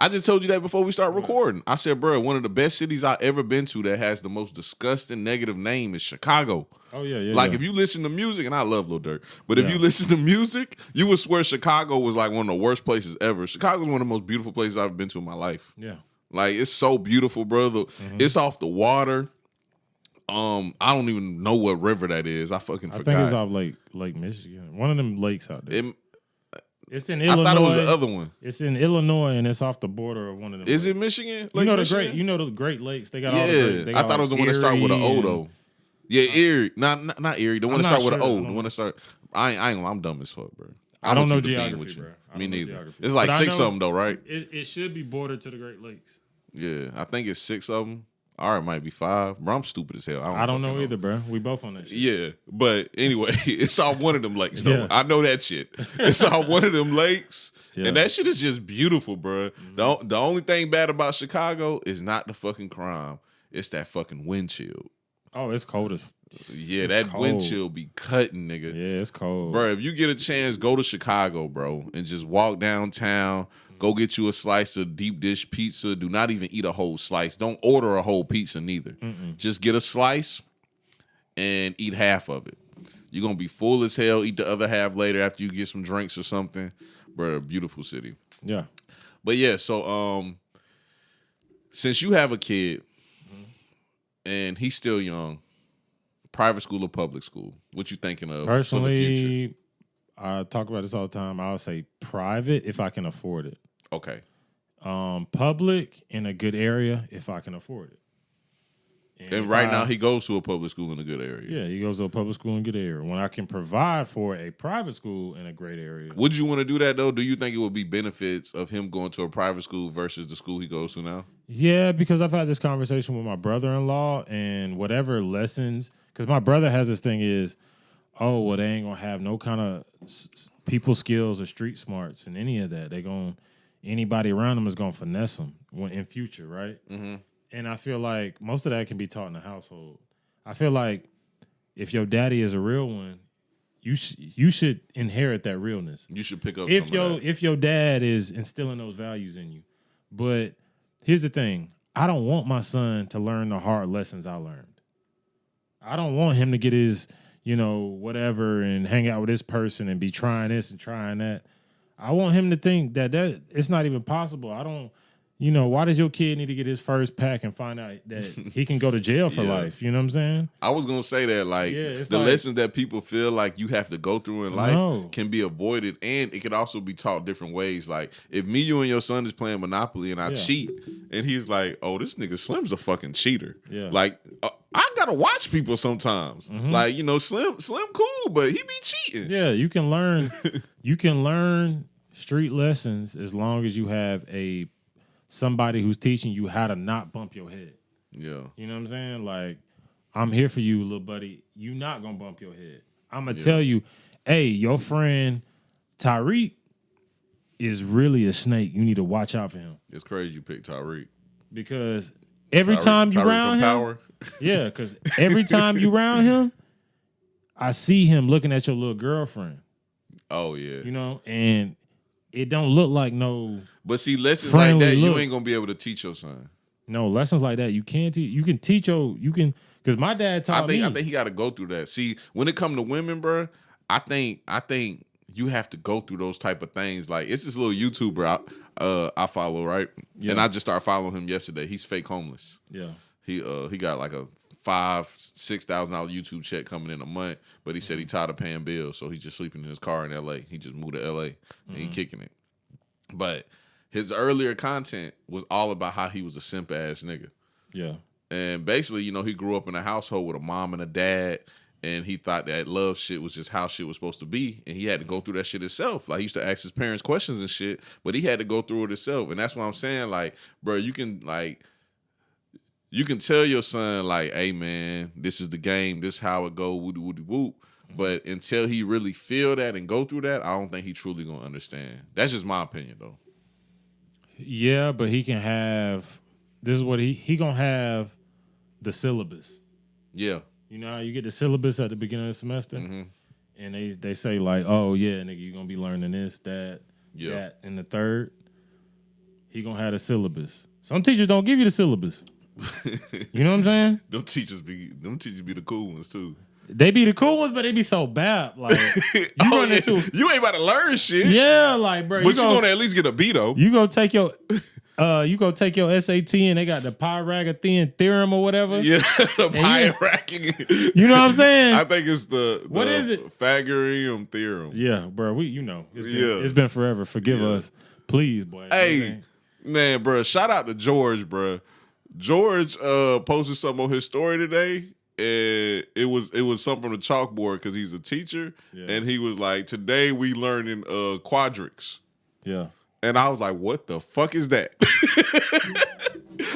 I just told you that before we start recording. I said, bro, one of the best cities I've ever been to that has the most disgusting negative name is Chicago. Oh, yeah. If you listen to music, and I love Lil Durk, but if you listen to music, you would swear Chicago was one of the worst places ever. Chicago's one of the most beautiful places I've been to in my life. Yeah. It's so beautiful, brother. It's off the water. I don't even know what river that is. I forgot. I think it's off Lake Michigan. One of them lakes out there. It's in Illinois. I thought it was the other one. It's in Illinois, and it's off the border of one of them. Is lakes. it Michigan? You know the Great Lakes. They got all the great. I thought it was the one that started with an O though. Yeah, Erie. Not Erie. The one that not start with an sure. O. The one that start. I ain't. I'm dumb as fuck, bro. I don't know keep it being geography, with you. bro. I Me don't know neither. geography. It's like But I 6 know of them though, right? It should be bordered to the Great Lakes. Yeah, I think it's 6 of them. All right, it might be 5. Bro, I'm stupid as hell. I don't know either, bro. We both on that shit. Yeah, but anyway, it's all one of them lakes. Though. Yeah. I know that shit. It's all one of them lakes, Yeah. and that shit is just beautiful, bro. The only thing bad about Chicago is not the fucking crime. It's that fucking wind chill. Oh, it's cold as. Yeah, It's that wind cold. chill be cutting, nigga. Yeah, it's cold. Bro, if you get a chance, go to Chicago, bro, and just walk downtown. Go get you a slice of deep dish pizza. Do not even eat a whole slice. Don't order a whole pizza neither. Just get a slice and eat half of it. You're going to be full as hell. Eat the other half later after you get some drinks or something. Bro, beautiful city. Yeah. But yeah, so since you have a kid and he's still young, private school or public school, what you thinking of for the future? Personally, I talk about this all the time. I would say private if I can afford it. Okay. Public in a good area if I can afford it. And if right now he goes to a public school in a good area. Yeah, he goes to a public school in a good area. When I can provide for a private school in a great area. Would you want to do that though? Do you think it would be benefits of him going to a private school versus the school he goes to now? Yeah, because I've had this conversation with my brother-in-law and whatever lessons, because my brother has this thing is, oh, well, they ain't gonna have no kind of people skills or street smarts and any of that. Anybody around them is gonna finesse them in future, right? Mm-hmm. And I feel like most of that can be taught in the household. I feel like if your daddy is a real one, you should inherit that realness. You should pick up If some of that. if your dad is instilling those values in you. But here's the thing: I don't want my son to learn the hard lessons I learned. I don't want him to get his, whatever and hang out with this person and be trying this and trying that. I want him to think that it's not even possible. I don't, why does your kid need to get his first pack and find out that he can go to jail for life? You know what I'm saying? I was gonna say that, the lessons that people feel like you have to go through in life can be avoided, and it can also be taught different ways. Like if you and your son is playing Monopoly and I cheat, and he's like, "Oh, this nigga Slim's a fucking cheater." Yeah. Like I gotta watch people sometimes. Mm-hmm. Like Slim cool, but he be cheating. Yeah, you can learn. You can learn street lessons as long as you have somebody who's teaching you how to not bump your head. Yeah. You know what I'm saying? Like, I'm here for you, little buddy. You not gonna bump your head. I'm gonna tell you, hey, your friend Tyreek is really a snake. You need to watch out for him. It's crazy you picked Tyreek. Because every time you round him, Power. yeah, because every time you round him, I see him looking at your little girlfriend. Oh yeah. And it don't look like no. But see, lessons like that, you look. ain't gonna be able to teach your son. No, lessons like that you can't teach. You can teach because my dad taught me. I think he got to go through that. See, when it come to women, bro, I think you have to go through those type of things. Like it's this little YouTuber I follow, right? Yeah. And I just started following him yesterday. He's fake homeless. Yeah. He got like a $5,000-$6,000 YouTube check coming in a month, but he said he tired of paying bills, so he's just sleeping in his car in LA. He just moved to LA and he kicking it. But his earlier content was all about how he was a simp ass nigga. Yeah. And basically, he grew up in a household with a mom and a dad, and he thought that love shit was just how shit was supposed to be, and he had to go through that shit himself. Like, he used to ask his parents questions and shit, but he had to go through it himself. And that's what I'm saying. Like, bro, you can tell your son, like, hey, man, this is the game. This is how it go, woody, woody, whoop. But until he really feel that and go through that, I don't think he truly going to understand. That's just my opinion, though. Yeah, but he can have, this is what he going to have the syllabus. Yeah. You know how you get the syllabus at the beginning of the semester? Mm-hmm. And they say, like, oh, yeah, nigga, you're going to be learning this, that, that, and the third. He going to have the syllabus. Some teachers don't give you the syllabus. You know what I'm saying? Them teachers be the cool ones, too. They be the cool ones, but they be so bad. Like, you run into... You ain't about to learn shit. Yeah, like, bro. But you gonna at least get a B, though. You go take your... SAT and they got the Pythagorean theorem or whatever. Yeah, the Pythagorean. You know what I'm saying? I think it's the what is it? Pythagorean theorem. Yeah, bro. It's been forever. Forgive us, please, boy. Hey, man, bro. Shout out to George, bro. George posted something on his story today, and it was something from the chalkboard because he's a teacher, and he was like, "Today we learning quadrics." Yeah. And I was like, "What the fuck is that?"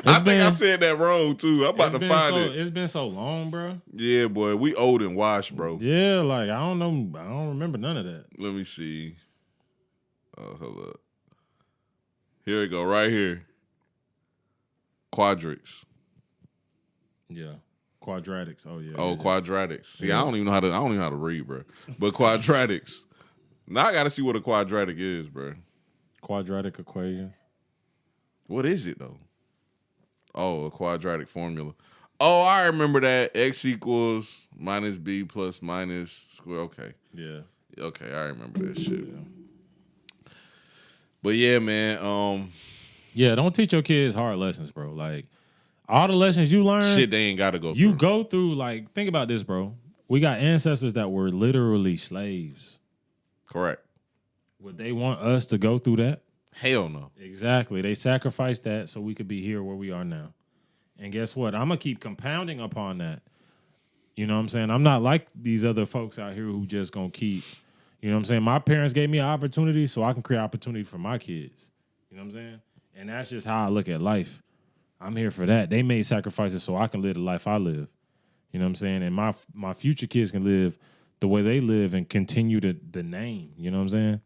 I think I said that wrong too. I'm about to find it. It's been so long, bro. Yeah, boy, we old and washed, bro. Yeah, like I don't know. I don't remember none of that. Let me see. Oh, hold up. Here we go, right here. Quadrics. Yeah. Quadratics. Oh yeah. Oh, quadratics. See, I don't even know how to read, bro. But quadratics. Now I gotta see what a quadratic is, bro. Quadratic equation. What is it though? Oh, a quadratic formula. Oh, I remember that. X equals minus B plus minus square. Okay. Yeah. Okay, I remember that shit. Yeah. But yeah, man. Yeah, don't teach your kids hard lessons, bro. Like all the lessons you learn, shit they ain't gotta go through. You go through, like, think about this, bro. We got ancestors that were literally slaves. Correct. Would they want us to go through that? Hell no. Exactly. They sacrificed that so we could be here where we are now. And guess what? I'm going to keep compounding upon that. You know what I'm saying? I'm not like these other folks out here who just going to keep, you know what I'm saying? My parents gave me an opportunity so I can create opportunity for my kids. You know what I'm saying? And that's just how I look at life. I'm here for that. They made sacrifices so I can live the life I live. You know what I'm saying? And my future kids can live the way they live and continue the name. You know what I'm saying?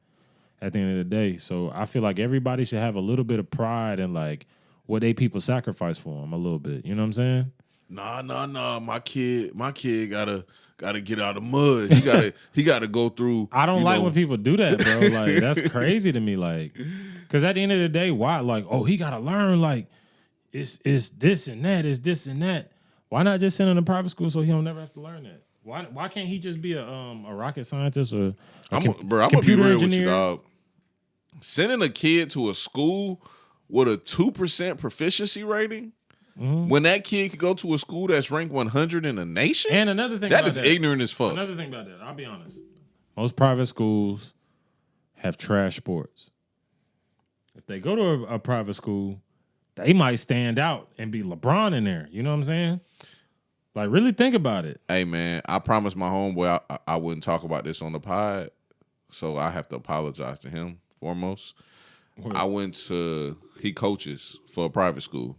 At the end of the day. So I feel like everybody should have a little bit of pride in like what they people sacrifice for them a little bit. You know what I'm saying? Nah. My kid gotta get out of the mud. He gotta go through. I don't like when people do that, bro. Like that's crazy to me. Like, because at the end of the day, why? Like, oh, he gotta learn. Like, it's this and that. It's this and that. Why not just send him to private school so he don't never have to learn that? Why can't he just be a rocket scientist or I'm gonna be real with you, dog. Sending a kid to a school with a 2% proficiency rating, when that kid could go to a school that's ranked 100 in the nation, and another thing that is ignorant as fuck. Another thing about that, I'll be honest. Most private schools have trash sports. If they go to a private school, they might stand out and be LeBron in there. You know what I'm saying? Like, really think about it. Hey, man, I promised my homeboy I wouldn't talk about this on the pod, so I have to apologize to him foremost. He coaches for a private school,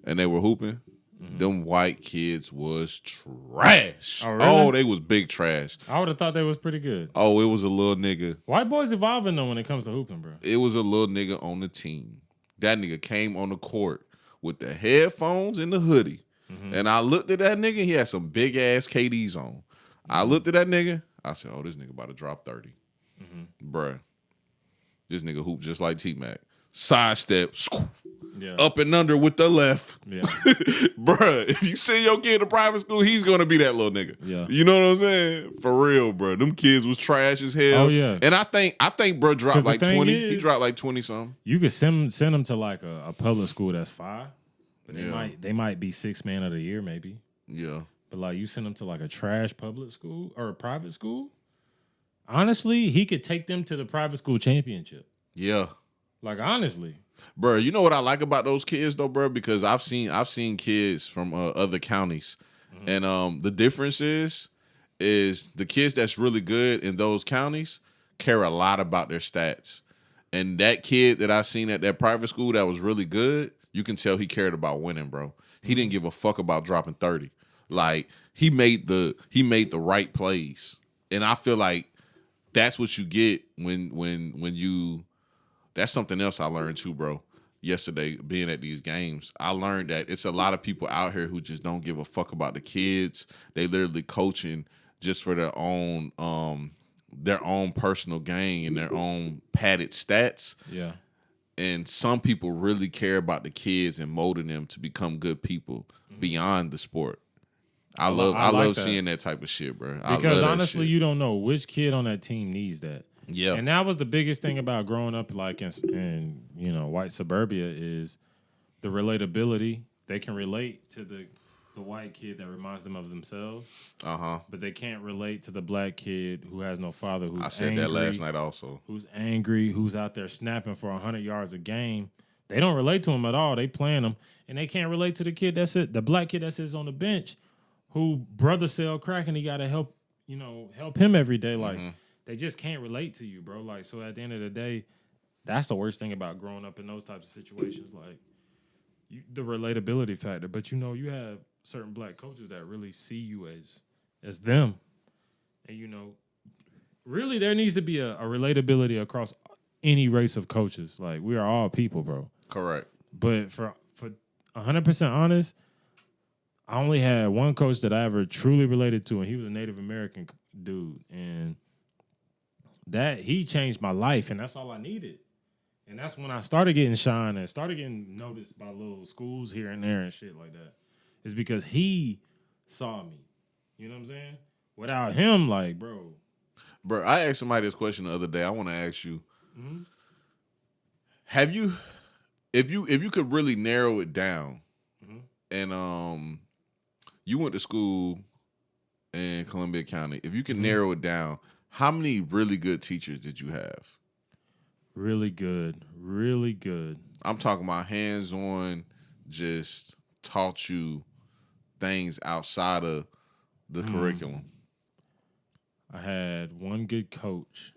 and they were hooping. Mm-hmm. Them white kids was trash. Oh, really? Oh, they was big trash. I would have thought they was pretty good. Oh, it was a little nigga. White boys evolving, though, when it comes to hooping, bro. It was a little nigga on the team. That nigga came on the court with the headphones and the hoodie. Mm-hmm. And I looked at that nigga. He had some big ass KDs on. I looked at that nigga. I said, "Oh, this nigga about to drop 30, bruh. This nigga hoop just like T-Mac. Sidestep, up and under with the left, bruh. If you send your kid to private school, he's gonna be that little nigga. Yeah, you know what I'm saying? For real, bruh. Them kids was trash as hell. Oh yeah. And I think bruh dropped like 20. He dropped like 20 something. You could send them to like a public school that's 5. But they might be 6th man of the year, maybe. Yeah. But like you send them to like a trash public school or a private school. Honestly, he could take them to the private school championship. Yeah. Like honestly. Bro, you know what I like about those kids though, bro? Because I've seen kids from other counties. Mm-hmm. And the difference is the kids that's really good in those counties care a lot about their stats. And that kid that I seen at that private school that was really good, you can tell he cared about winning, bro. He didn't give a fuck about dropping 30. Like he made the right plays. And I feel like that's what you get when you that's something else I learned too, bro. Yesterday, being at these games, I learned that it's a lot of people out here who just don't give a fuck about the kids. They literally coaching just for their own personal gain and their own padded stats. Yeah. And some people really care about the kids and molding them to become good people beyond the sport. I love seeing that type of shit, bro. Because honestly, you don't know which kid on that team needs that. Yeah. And that was the biggest thing about growing up like in white suburbia is the relatability. They can relate to the white kid that reminds them of themselves. Uh-huh. But they can't relate to the black kid who has no father, who's I said angry, that last night also. Who's angry, who's out there snapping for 100 yards a game. They don't relate to him at all. They playing him. And they can't relate to the kid the black kid that sits on the bench who brother sell crack and he got to help him every day. Like they just can't relate to you, bro. Like, so at the end of the day, that's the worst thing about growing up in those types of situations. Like the relatability factor. But you have certain black coaches that really see you as them. And really there needs to be a relatability across any race of coaches. Like we are all people, bro. Correct. But for 100% honest, I only had one coach that I ever truly related to, and he was a Native American dude. And that he changed my life, and that's all I needed. And that's when I started getting shine and started getting noticed by little schools here and there and shit like that. It's because he saw me. You know what I'm saying? Without him, like, bro. Bro, I asked somebody this question the other day. I want to ask you, have you, if you could really narrow it down, and you went to school in Columbia County, if you can narrow it down, how many really good teachers did you have? Really good. Really good. I'm talking about hands-on, just taught you things outside of the curriculum. I had one good coach.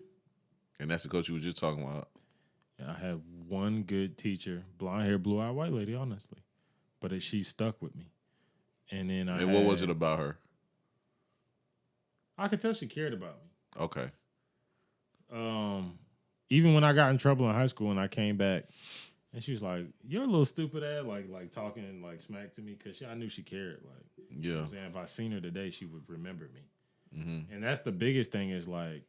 And that's the coach you were just talking about. Yeah, I had one good teacher, blonde hair, blue eyed white lady, honestly. But she stuck with me. And then what was it about her? I could tell she cared about me. Okay. Even when I got in trouble in high school and I came back, and she was like, "You're a little stupid ass," like talking like smack to me, because I knew she cared. Like, you know what I'm saying? If I seen her today, she would remember me. And that's the biggest thing is like,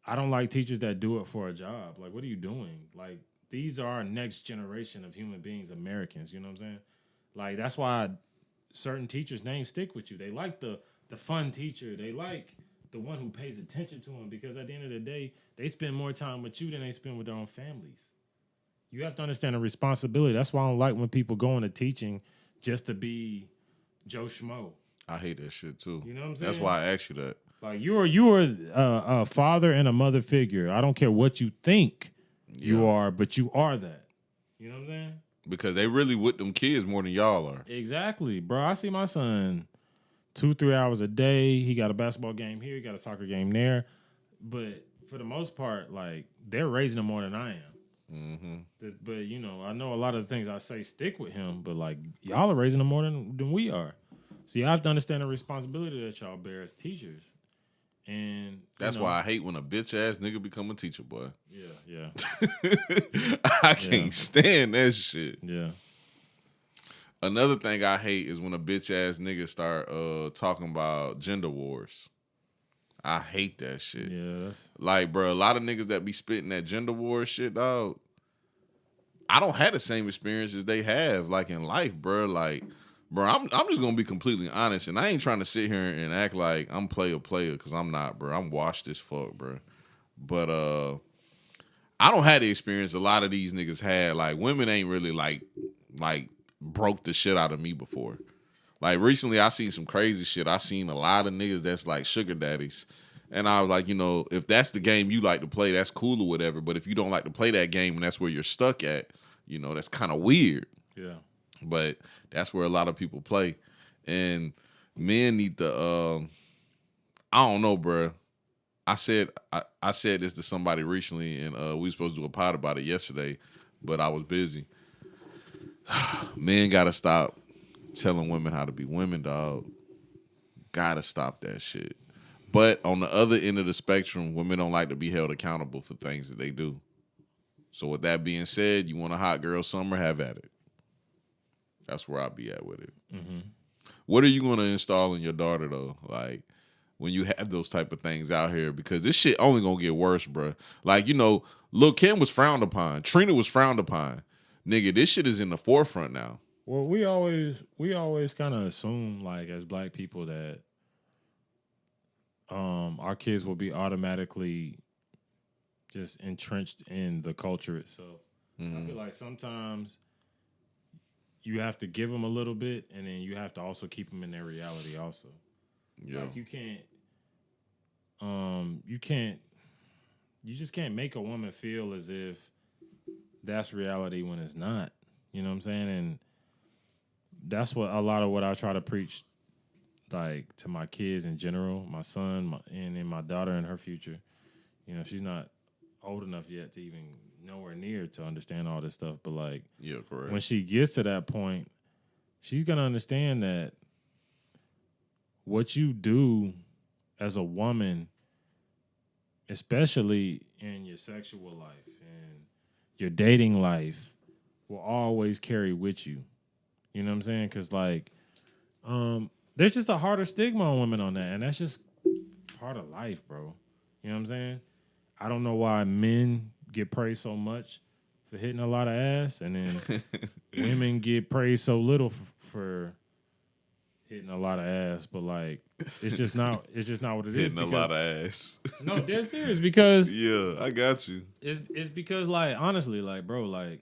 I don't like teachers that do it for a job. Like, what are you doing? Like, these are our next generation of human beings, Americans. You know what I'm saying? Like, that's why certain teachers' names stick with you. They like the fun teacher. They like the one who pays attention to them, because at the end of the day, they spend more time with you than they spend with their own families. You have to understand the responsibility. That's why I don't like when people go into teaching just to be Joe Schmo. I hate that shit too. You know what I'm saying? That's why I asked you that. Like you are a father and a mother figure. I don't care what you think you are, but you are that. You know what I'm saying? Because they really with them kids more than y'all are. Exactly, bro. I see my son 2-3 hours a day. He got a basketball game here. He got a soccer game there. But for the most part, like, they're raising him more than I am. But I know a lot of the things I say stick with him, but like y'all are raising him more than we are. So you have to understand the responsibility that y'all bear as teachers. And that's why I hate when a bitch ass nigga become a teacher, boy. Yeah. I can't stand that shit. Yeah. Another thing I hate is when a bitch ass nigga start talking about gender wars. I hate that shit. Yeah, like, bro, a lot of niggas that be spitting that gender war shit, dog. I don't have the same experience as they have, like, in life, bro. Like, bro, I'm just gonna be completely honest, and I ain't trying to sit here and act like I'm player, because I'm not, bro. I'm washed as fuck, bro. But I don't have the experience a lot of these niggas had. Like, women ain't really like broke the shit out of me before. Like, recently, I seen some crazy shit. I seen a lot of niggas that's like sugar daddies. And I was like, if that's the game you like to play, that's cool or whatever. But if you don't like to play that game and that's where you're stuck at, that's kind of weird. Yeah. But that's where a lot of people play. And men need to, I don't know, bro. I said this to somebody recently, and we were supposed to do a pod about it yesterday, but I was busy. Men got to stop telling women how to be women, dog. Gotta stop that shit. But on the other end of the spectrum, women don't like to be held accountable for things that they do. So with that being said, you want a hot girl summer, have at it. That's where I'll be at with it. What are you going to install in your daughter, though? Like, when you have those type of things out here, because this shit only going to get worse, bro. Like, Lil' Kim was frowned upon. Trina was frowned upon. Nigga, this shit is in the forefront now. Well, we always kind of assume, like, as black people, that our kids will be automatically just entrenched in the culture itself. I feel like sometimes you have to give them a little bit, and then you have to also keep them in their reality also. Yeah. Like, you just can't make a woman feel as if that's reality when it's not. You know what I'm saying? And that's what a lot of what I try to preach like to my kids in general, my son, and then my daughter and her future. You know, she's not old enough yet to even nowhere near to understand all this stuff. But like, Yeah, correct. when she gets to that point, she's gonna understand that what you do as a woman, especially in your sexual life and your dating life, will always carry with you. You know what I'm saying? Because like, there's just a harder stigma on women on that, and that's just part of life, bro. You know what I'm saying? I don't know why men get praised so much for hitting a lot of ass, and then women get praised so little for hitting a lot of ass. But like, it's just not what it is. Hitting a lot of ass. No, dead serious, because Yeah, I got you. it's because like, honestly, like, bro, like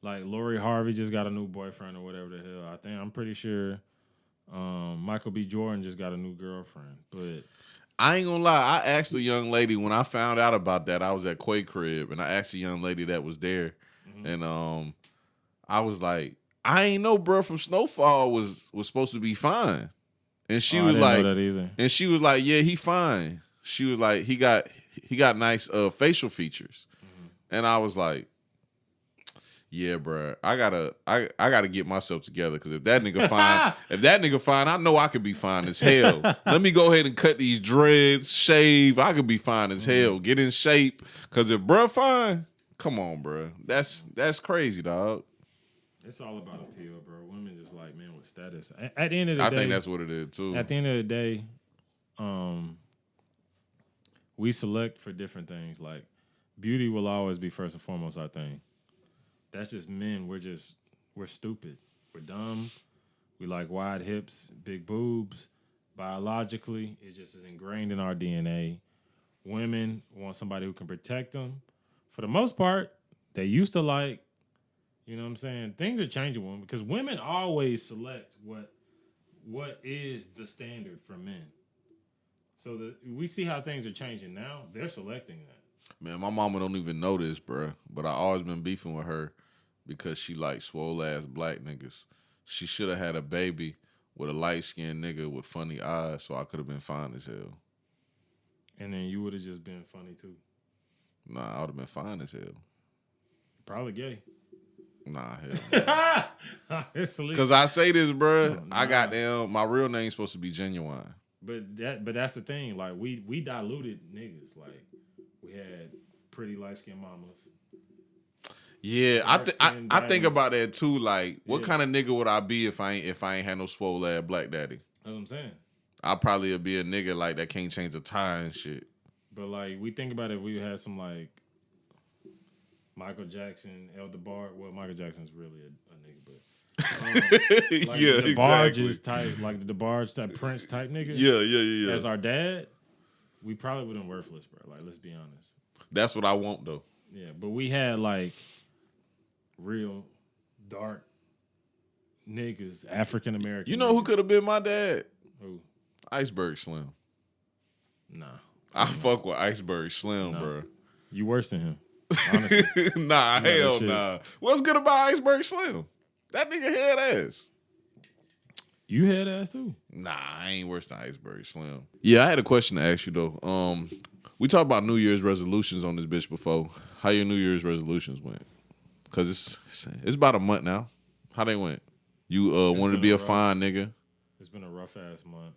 Lori Harvey just got a new boyfriend or whatever the hell. I'm pretty sure Michael B. Jordan just got a new girlfriend. But I ain't gonna lie. I asked a young lady when I found out about that. I was at Quay crib, and I asked a young lady that was there, and I was like, "I ain't know, bro, from Snowfall was supposed to be fine," and she was I like, didn't know that either. and she was like, "Yeah, he fine." She was like, "He got nice facial features," and I was like, "Yeah, bro, I gotta get myself together, because if that nigga fine, I know I could be fine as hell. Let me go ahead and cut these dreads, shave. I could be fine as hell. Get in shape, because if bruh fine, come on, bro, that's crazy, dog." It's all about appeal, bro. Women just like men with status. At the end of the day, I think that's what it is too. At the end of the day, we select for different things. Like, beauty will always be first and foremost our thing. That's just men. We're stupid. We're dumb. We like wide hips, big boobs. Biologically, it just is ingrained in our DNA. Women want somebody who can protect them. For the most part, they used to like, you know what I'm saying? Things are changing women, because women always select what is the standard for men. So we see how things are changing now. They're selecting that. Man, my mama don't even know this, bro, but I always been beefing with her because she like swole ass black niggas. She should have had a baby with a light skinned nigga with funny eyes, so I could have been fine as hell. And then you would have just been funny too. Nah, I would have been fine as hell. Probably gay. Nah, hell. It's illegal. Because I say this, bro. Nah. I got them. My real name's supposed to be Genuine. But that's the thing. Like, we diluted niggas. Like, we had pretty light skinned mamas. Yeah, I think about that too. Like, what Yeah. kind of nigga would I be if I ain't had no swole ass black daddy? That's what I'm saying. I probably would be a nigga like that can't change a tire and shit. But like, we think about it, if we had some like Michael Jackson, El DeBarge. Well, Michael Jackson's really a nigga, but like Yeah, the DeBarge exactly. is type, like the DeBarge type Prince type nigga. Yeah. As our dad, we probably wouldn't worthless, bro. Like, let's be honest. That's what I want though. Yeah, but we had like real dark niggas, African American. You know who could have been my dad? Who? Iceberg Slim. Nah, I fuck with Iceberg Slim, bro. you worse than him. Honestly. Nah, hell shit. nah. What's good about Iceberg Slim? That nigga head ass. You had ass too. Nah, I ain't worse than Iceberg Slim. Yeah, I had a question to ask you though. We talked about New Year's resolutions on this bitch before. How your New Year's resolutions went? Cause it's about a month now. How they went? You wanted to been be a a rough- fine nigga. It's been a rough ass month.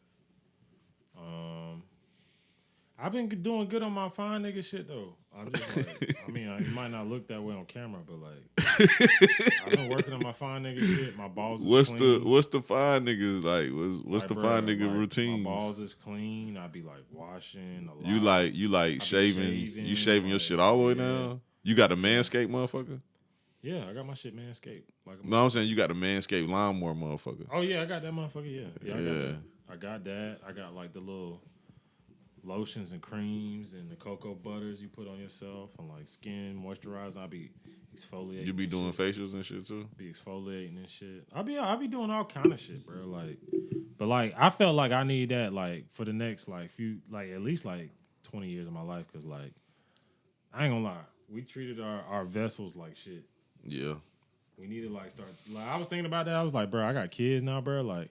I've been doing good on my fine nigga shit though. I'm just like, I mean, it might not look that way on camera, but like, I've been working on my fine nigga shit. My balls is clean. What's the fine niggas like? What's Like, the bro, fine nigga like, routine? My balls is clean. I be like washing a lot. You like shaving? You shaving your like, shit all the way yeah. down? You got the Manscaped motherfucker? Yeah, I got my shit manscaped. Like, No, I'm saying you got the Manscaped lawnmower motherfucker. oh yeah, I got that motherfucker. Yeah, Yeah. I got that. I got like the little lotions and creams and the cocoa butters you put on yourself and like skin moisturizer. I be exfoliating. You be and doing shit. facials and shit too? Be exfoliating and shit. I be doing all kind of shit, bro. Like, but like I felt like I need that like for the next like few like at least like 20 years of my life, because like I ain't gonna lie, we treated our vessels like shit. Yeah. We need to like start. Like I was thinking about that. I was like, bro, I got kids now, bro. Like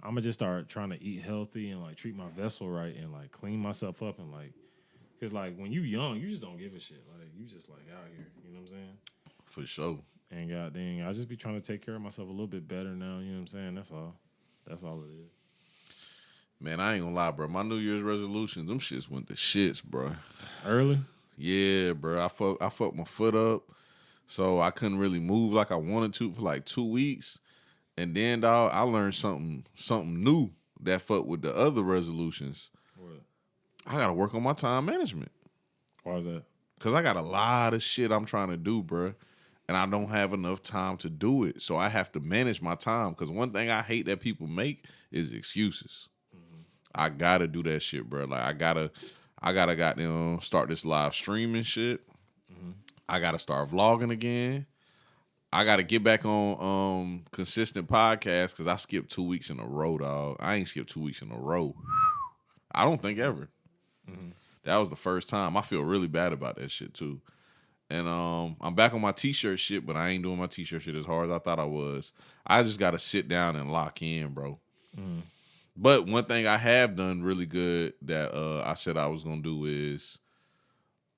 I'm gonna just start trying to eat healthy and like treat my vessel right and like clean myself up and like, cause like when you young, you just don't give a shit. Like you just like out here, you know what I'm saying? For sure. And god dang, I just be trying to take care of myself a little bit better now. You know what I'm saying? That's all. That's all it is. Man, I ain't gonna lie, bro. My New Year's resolutions, them shits went to shits, bro. Early? Yeah, bro. I fucked my foot up, so I couldn't really move like I wanted to for like 2 weeks. And then, dog, I learned something new that fucked with the other resolutions. What? I gotta work on my time management. Why is that? Cause I got a lot of shit I'm trying to do, bro. And I don't have enough time to do it. So I have to manage my time. Cause one thing I hate that people make is excuses. I gotta do that shit, bro. Like I gotta goddamn start this live streaming shit. I gotta start vlogging again. I gotta get back on consistent podcasts because I skipped 2 weeks in a row, dog. I ain't skipped 2 weeks in a row. I don't think ever. That was the first time. I feel really bad about that shit too. And I'm back on my t-shirt shit, but I ain't doing my t-shirt shit as hard as I thought I was. I just gotta sit down and lock in, bro. But one thing I have done really good that I said I was gonna do is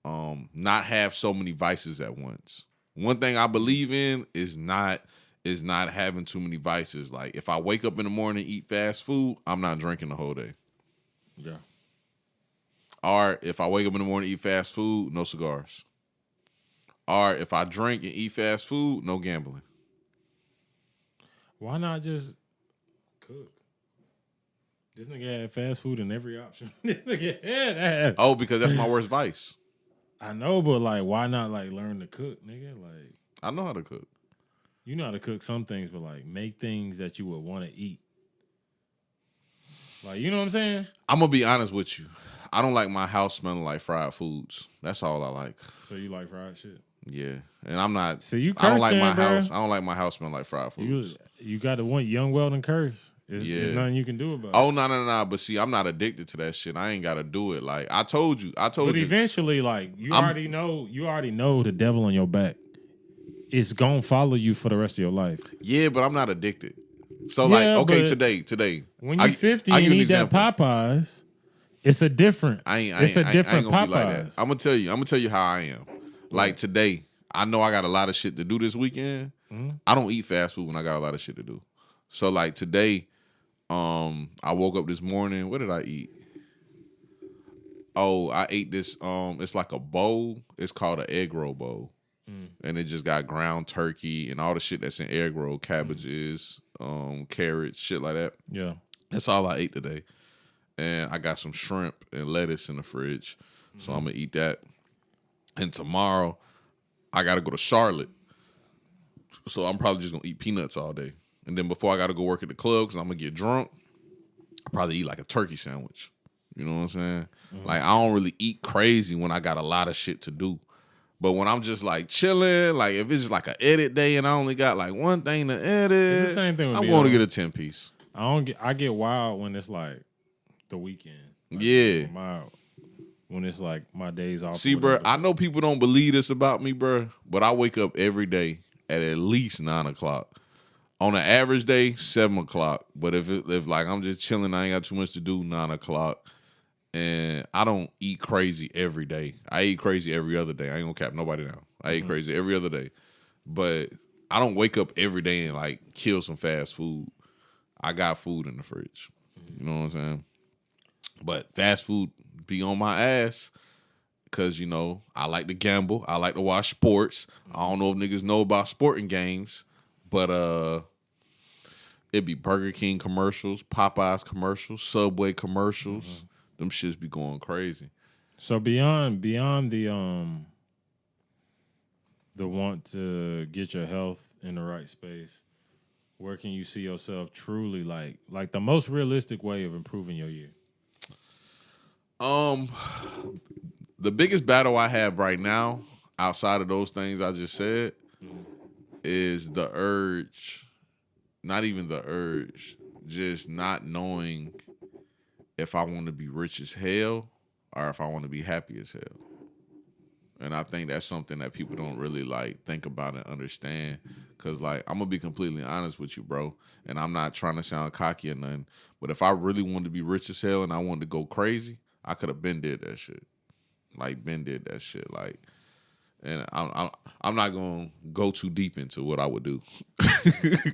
not have so many vices at once. One thing I believe in is not having too many vices. Like if I wake up in the morning and eat fast food, I'm not drinking the whole day. Yeah. Or if I wake up in the morning and eat fast food, no cigars. Or if I drink and eat fast food, no gambling. Why not just cook? This nigga had fast food in every option. This nigga had ass. Oh, because that's my worst vice. I know, but like, why not like learn to cook, nigga? Like, I know how to cook. you know how to cook some things, but like make things that you would want to eat. Like, you know what I'm saying? I'm gonna be honest with you. I don't like my house smelling like fried foods. That's all I like. So you like fried shit? Yeah, and I'm not. So you I don't like cursed my then, bro. house. I don't like my house smelling like fried foods. You got the one Young Weldon curse. There's nothing you can do about it. Oh no! But see, I'm not addicted to that shit. I ain't gotta do it. Like I told you. But eventually, like you already know the devil on your back. It's gonna follow you for the rest of your life. Yeah, but I'm not addicted. So Yeah, like, okay, but today. When you're 50 and eat that Popeyes, it's a different. It's a different Popeyes. Popeyes. I'm gonna tell you how I am. Like today, I know I got a lot of shit to do this weekend. I don't eat fast food when I got a lot of shit to do. So like today, I woke up this morning. What did I eat? Oh, I ate this. It's like a bowl. It's called an egg roll bowl, and it just got ground turkey and all the shit that's in egg roll, cabbages, carrots, shit like that. Yeah. That's all I ate today. And I got some shrimp and lettuce in the fridge. So I'm going to eat that. And tomorrow, I got to go to Charlotte. So I'm probably just going to eat peanuts all day. And then before I got to go work at the club because I'm going to get drunk, I'll probably eat like a turkey sandwich. You know what I'm saying? Like, I don't really eat crazy when I got a lot of shit to do. But when I'm just like chilling, like if it's just like an edit day and I only got like one thing to edit, It's the same thing with I'm me, going to though. get a 10-piece. I get wild when it's like the weekend. Like, Yeah. when it's like my days off. See, bro, I know people don't believe this about me, bro, but I wake up every day at least 9 o'clock. On an average day, 7 o'clock. But if like I'm just chilling, I ain't got too much to do, 9 o'clock. And I don't eat crazy every day. I eat crazy every other day. I ain't gonna cap nobody down. I eat crazy every other day. But I don't wake up every day and like kill some fast food. I got food in the fridge. You know what I'm saying? But fast food be on my ass because, you know, I like to gamble. I like to watch sports. I don't know if niggas know about sporting games, but it be Burger King commercials, Popeyes commercials, Subway commercials. Them shits be going crazy. So beyond the want to get your health in the right space, where can you see yourself truly like the most realistic way of improving your year? The biggest battle I have right now, outside of those things I just said, is the urge, not even the urge, just not knowing if I want to be rich as hell or if I want to be happy as hell. And I think that's something that people don't really like think about and understand. Cause like I'm gonna be completely honest with you, bro. And I'm not trying to sound cocky or nothing. But if I really wanted to be rich as hell and I wanted to go crazy, I could have been did that shit. Like been did that shit. Like, and I'm not gonna go too deep into what I would do.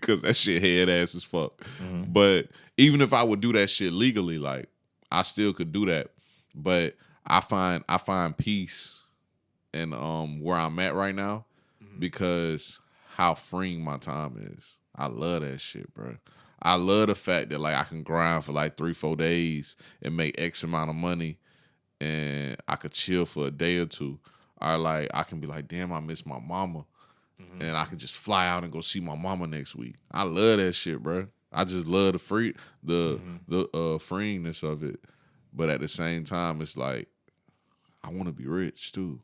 Cause that shit head ass as fuck. Mm-hmm. But even if I would do that shit legally, like I still could do that. But I find peace and where I'm at right now because how freeing my time is. I love that shit, bro. I love the fact that like I can grind for like 3-4 days and make X amount of money and I could chill for a day or two. Or like I can be like, damn, I miss my mama. And I can just fly out and go see my mama next week. I love that shit, bro. I just love the freeingness of it. But at the same time, it's like I want to be rich too.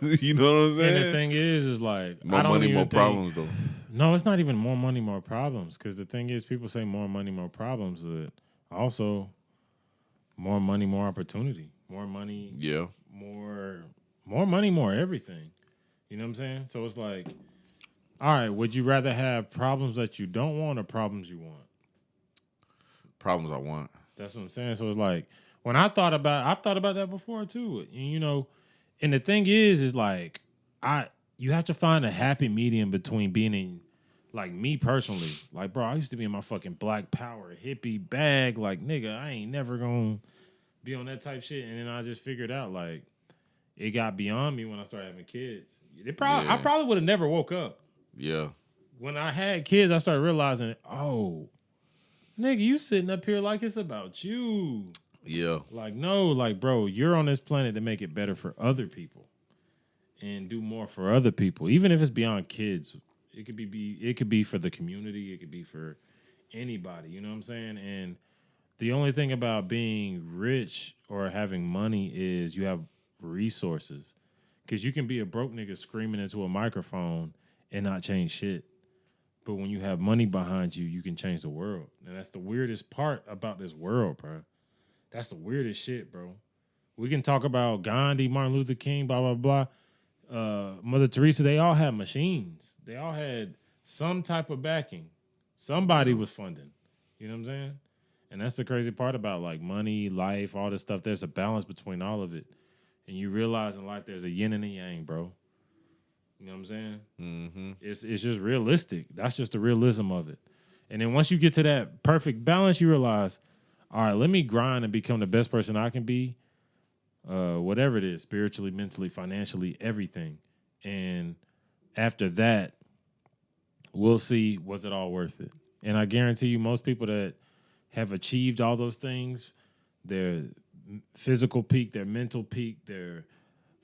You know what I'm saying? And the thing is like more money, more problems, though. No, it's not even more money, more problems. Because the thing is, people say more money, more problems, but also more money, more opportunity. More money, yeah. More money, more everything. You know what I'm saying? So it's like, all right, would you rather have problems that you don't want or problems you want? Problems I want. That's what I'm saying. So it's like when I've thought about that before too. You know. And the thing is like you have to find a happy medium between being in, like me personally, like bro, I used to be in my fucking Black Power hippie bag, like nigga, I ain't never gonna be on that type shit. And then I just figured out like it got beyond me when I started having kids. I probably would have never woke up. Yeah. When I had kids, I started realizing, oh, nigga, you sitting up here like it's about you. Yeah. Like, no, like, bro, you're on this planet to make it better for other people and do more for other people. Even if it's beyond kids, it could be for the community. It could be for anybody. You know what I'm saying? And the only thing about being rich or having money is you have resources. Because you can be a broke nigga screaming into a microphone and not change shit. But when you have money behind you, you can change the world. And that's the weirdest part about this world, bro. That's the weirdest shit, bro. We can talk about Gandhi, Martin Luther King, blah, blah, blah. Mother Teresa, they all had machines. They all had some type of backing. Somebody was funding. You know what I'm saying? And that's the crazy part about like money, life, all this stuff. There's a balance between all of it. And you realize in life there's a yin and a yang, bro. You know what I'm saying? Mm-hmm. It's just realistic. That's just the realism of it. And then once you get to that perfect balance, you realize, all right, let me grind and become the best person I can be, whatever it is, spiritually, mentally, financially, everything. And after that, we'll see, was it all worth it? And I guarantee you most people that have achieved all those things, their physical peak, their mental peak, their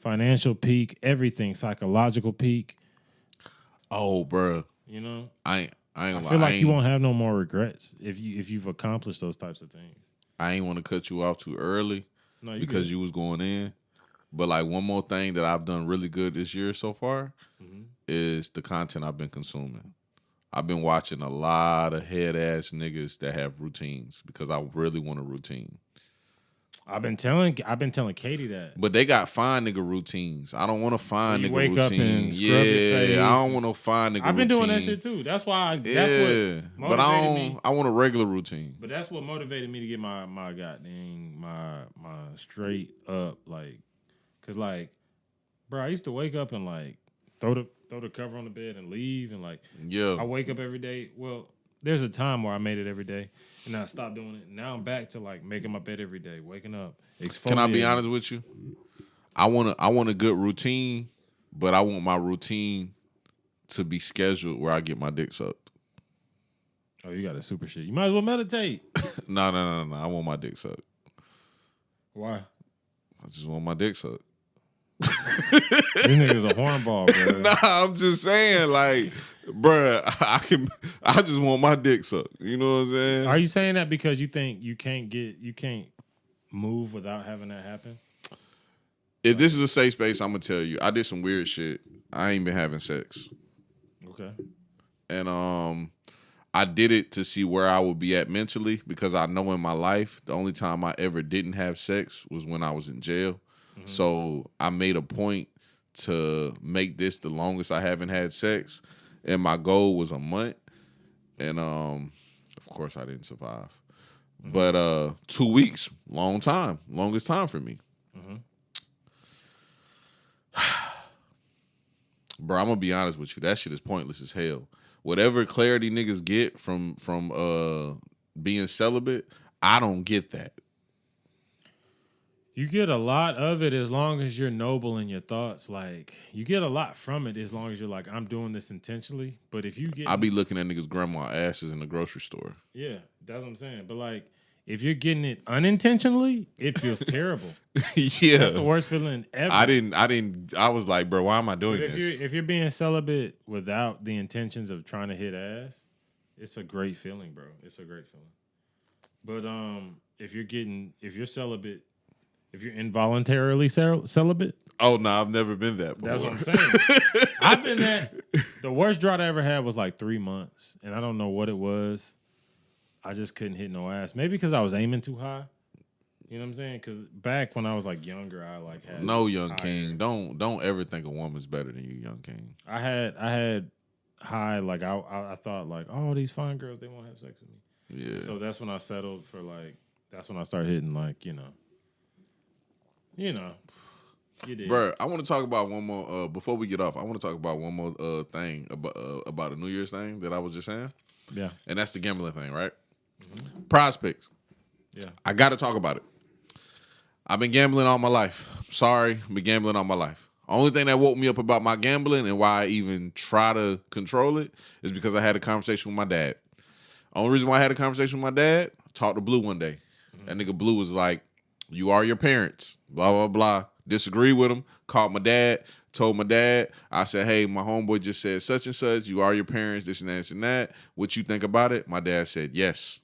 financial peak, everything, psychological peak. Oh, bro. You know? I feel like you won't have no more regrets if you've accomplished those types of things. I ain't want to cut you off too early because you was going in. But like one more thing that I've done really good this year so far is the content I've been consuming. I've been watching a lot of head ass niggas that have routines because I really want a routine. I've been telling Katie that. But they got fine nigga routines. I don't want to find nigga wake routine. Up and scrub your face. I don't want to find nigga. I've been routine. doing that shit too. That's why. That's what but I motivated don't. me. I want a regular routine. But that's what motivated me to get my goddamn my straight up like, cause like, bro, I used to wake up and like throw the cover on the bed and leave and like. Yeah. I wake up every day. Well, there's a time where I made it every day. And I stopped doing it. Now I'm back to like making my bed every day, waking up. Can I be honest with you? I want a good routine, but I want my routine to be scheduled where I get my dick sucked. Oh, you got a super shit. You might as well meditate. No. I want my dick sucked. Why? I just want my dick sucked. This nigga's a hornball, bro. Nah, I'm just saying, like, bruh, I just want my dick sucked. You know what I'm saying? Are you saying that because you think you can't move without having that happen? If this is a safe space, I'm gonna tell you, I did some weird shit. I ain't been having sex. Okay. And I did it to see where I would be at mentally because I know in my life the only time I ever didn't have sex was when I was in jail. Mm-hmm. So I made a point to make this the longest I haven't had sex, and my goal was a month, and of course I didn't survive. But 2 weeks, longest time for me. Bro, I'm gonna be honest with you. That shit is pointless as hell. Whatever clarity niggas get from being celibate, I don't get that. You get a lot of it as long as you're noble in your thoughts. Like, you get a lot from it as long as you're like, I'm doing this intentionally. But if you get... I be looking at niggas' grandma asses in the grocery store. Yeah, that's what I'm saying. But, like, if you're getting it unintentionally, it feels terrible. Yeah. That's the worst feeling ever. I was like, bro, why am I doing this? If you're being celibate without the intentions of trying to hit ass, it's a great feeling, bro. It's a great feeling. But if you're celibate, if you're involuntarily celibate. Oh, no, I've never been that before. That's what I'm saying. I've been that. The worst drought I ever had was like 3 months. And I don't know what it was. I just couldn't hit no ass. Maybe because I was aiming too high. You know what I'm saying? Because back when I was like younger, I like had no, young higher. king. Don't ever think a woman's better than you, young king. I had high, like I thought like, oh, these fine girls, they won't have sex with me. Yeah. So that's when I settled for like, that's when I started hitting like, you did. Bro, I want to talk about one more, before we get off, I want to talk about one more thing about the New Year's thing that I was just saying. Yeah. And that's the gambling thing, right? Mm-hmm. Prize Picks. Yeah. I got to talk about it. I've been gambling all my life. Sorry, I've been gambling all my life. Only thing that woke me up about my gambling and why I even try to control it is because I had a conversation with my dad. Only reason why I had a conversation with my dad, talked to Blue one day. Mm-hmm. That nigga Blue was like, you are your parents, blah, blah, blah. Disagreed with him, called my dad, told my dad. I said, hey, my homeboy just said such and such. You are your parents, this and that, this and that. What you think about it? My dad said, yes,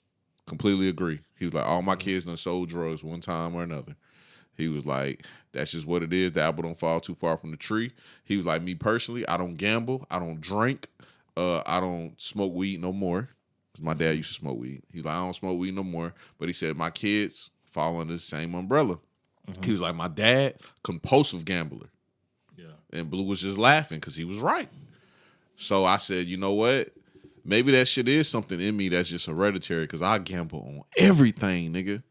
completely agree. He was like, all my kids done sold drugs one time or another. He was like, that's just what it is. The apple don't fall too far from the tree. He was like, me personally, I don't gamble. I don't drink. I don't smoke weed no more. Because my dad used to smoke weed. He was like, I don't smoke weed no more. But he said, my kids fall under the same umbrella. Mm-hmm. He was like, my dad, compulsive gambler. Yeah. And Blue was just laughing because he was right. So I said, you know what? Maybe that shit is something in me that's just hereditary because I gamble on everything, nigga.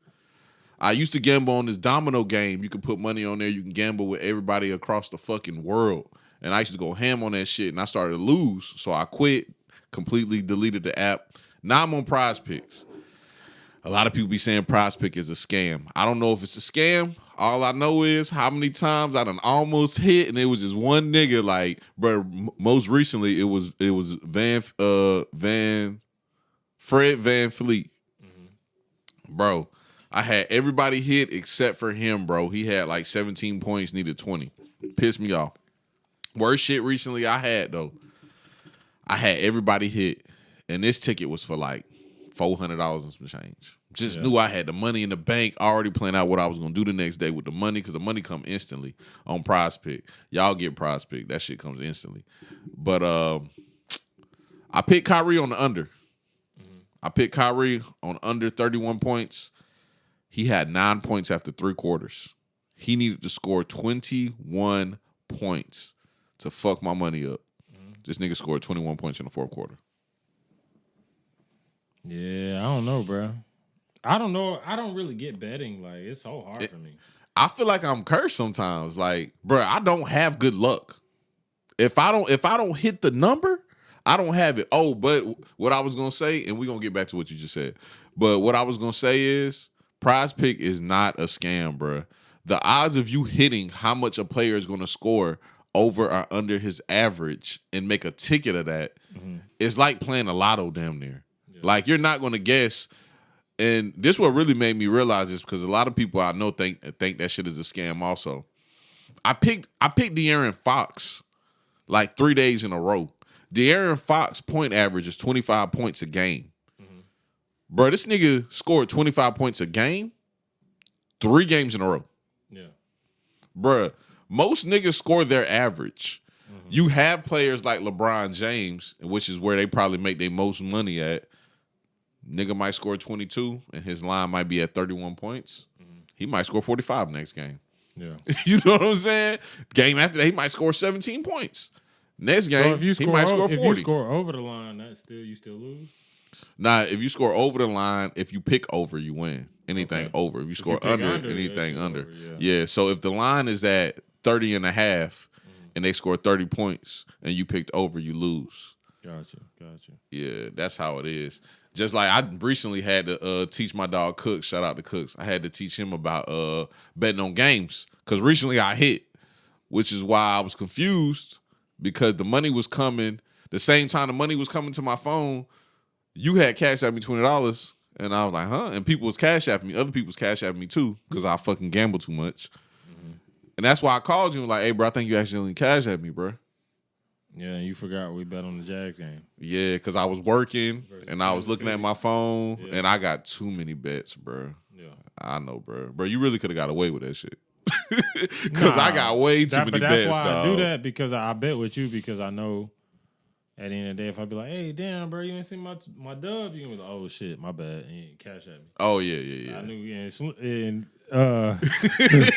I used to gamble on this domino game. You can put money on there. You can gamble with everybody across the fucking world. And I used to go ham on that shit, and I started to lose. So I quit, completely deleted the app. Now I'm on Prize Picks. A lot of people be saying Prize Pick is a scam. I don't know if it's a scam. All I know is how many times I done almost hit, and it was just one nigga. Like, bro, most recently it was Fred VanVleet. Mm-hmm. Bro, I had everybody hit except for him, bro. He had like 17 points, needed 20. Pissed me off. Worst shit recently I had, though. I had everybody hit, and this ticket was for like $400 and some change. Just knew I had the money in the bank, already planned out what I was going to do the next day with the money, because the money come instantly on Prize Pick. Y'all get Prize Pick. That shit comes instantly. But I picked Kyrie on the under. Mm-hmm. I picked Kyrie on under 31 points. He had 9 points after 3 quarters. He needed to score 21 points to fuck my money up. Mm-hmm. This nigga scored 21 points in the fourth quarter. Yeah, I don't know, bro. I don't know. I don't really get betting. Like, it's so hard for me. I feel like I'm cursed sometimes. Like, bro, I don't have good luck. If I don't hit the number, I don't have it. Oh, but what I was gonna say, and we're gonna get back to what you just said. But what I was gonna say is Prize Pick is not a scam, bro. The odds of you hitting how much a player is gonna score over or under his average and make a ticket of that is like playing a lotto damn near. Yeah. Like, you're not gonna guess. And this what really made me realize this, because a lot of people I know think that shit is a scam also. I picked De'Aaron Fox like 3 days in a row. De'Aaron Fox point average is 25 points a game. Mm-hmm. Bro, this nigga scored 25 points a game 3 games in a row. Yeah. Bro, most niggas score their average. Mm-hmm. You have players like LeBron James, which is where they probably make their most money at. Nigga might score 22, and his line might be at 31 points. Mm-hmm. He might score 45 next game. Yeah. You know what I'm saying? Game after that, he might score 17 points. Next game, So if you he might score 40. If you score over the line, you still lose. Nah, if you score over the line, if you pick over, you win. Anything over. If you score under, anything under. Over, yeah. So if the line is at 30 and a half and they score 30 points and you picked over, you lose. Gotcha. Yeah, that's how it is. Just like I recently had to teach my dog Cooks, shout out to Cooks. I had to teach him about betting on games because recently I hit, which is why I was confused because the money was coming. The same time the money was coming to my phone, you had cash at me $20, and I was like, huh? And people was cash at me. Other people was cash at me too because I fucking gamble too much. And that's why I called you and like, hey, bro, I think you actually cash at me, bro. Yeah, and you forgot we bet on the Jags game. Yeah, because I was working and I was looking at my phone and I got too many bets, bro. Yeah, I know, bro. Bro, you really could have got away with that shit. Because I got way too many bets, But that's why dog. I do that because I bet with you because I know at the end of the day, if I be like, hey, damn, bro, you ain't seen my dub, you gonna be like, oh, shit, my bad. And you cash at me. Oh, yeah. I knew, and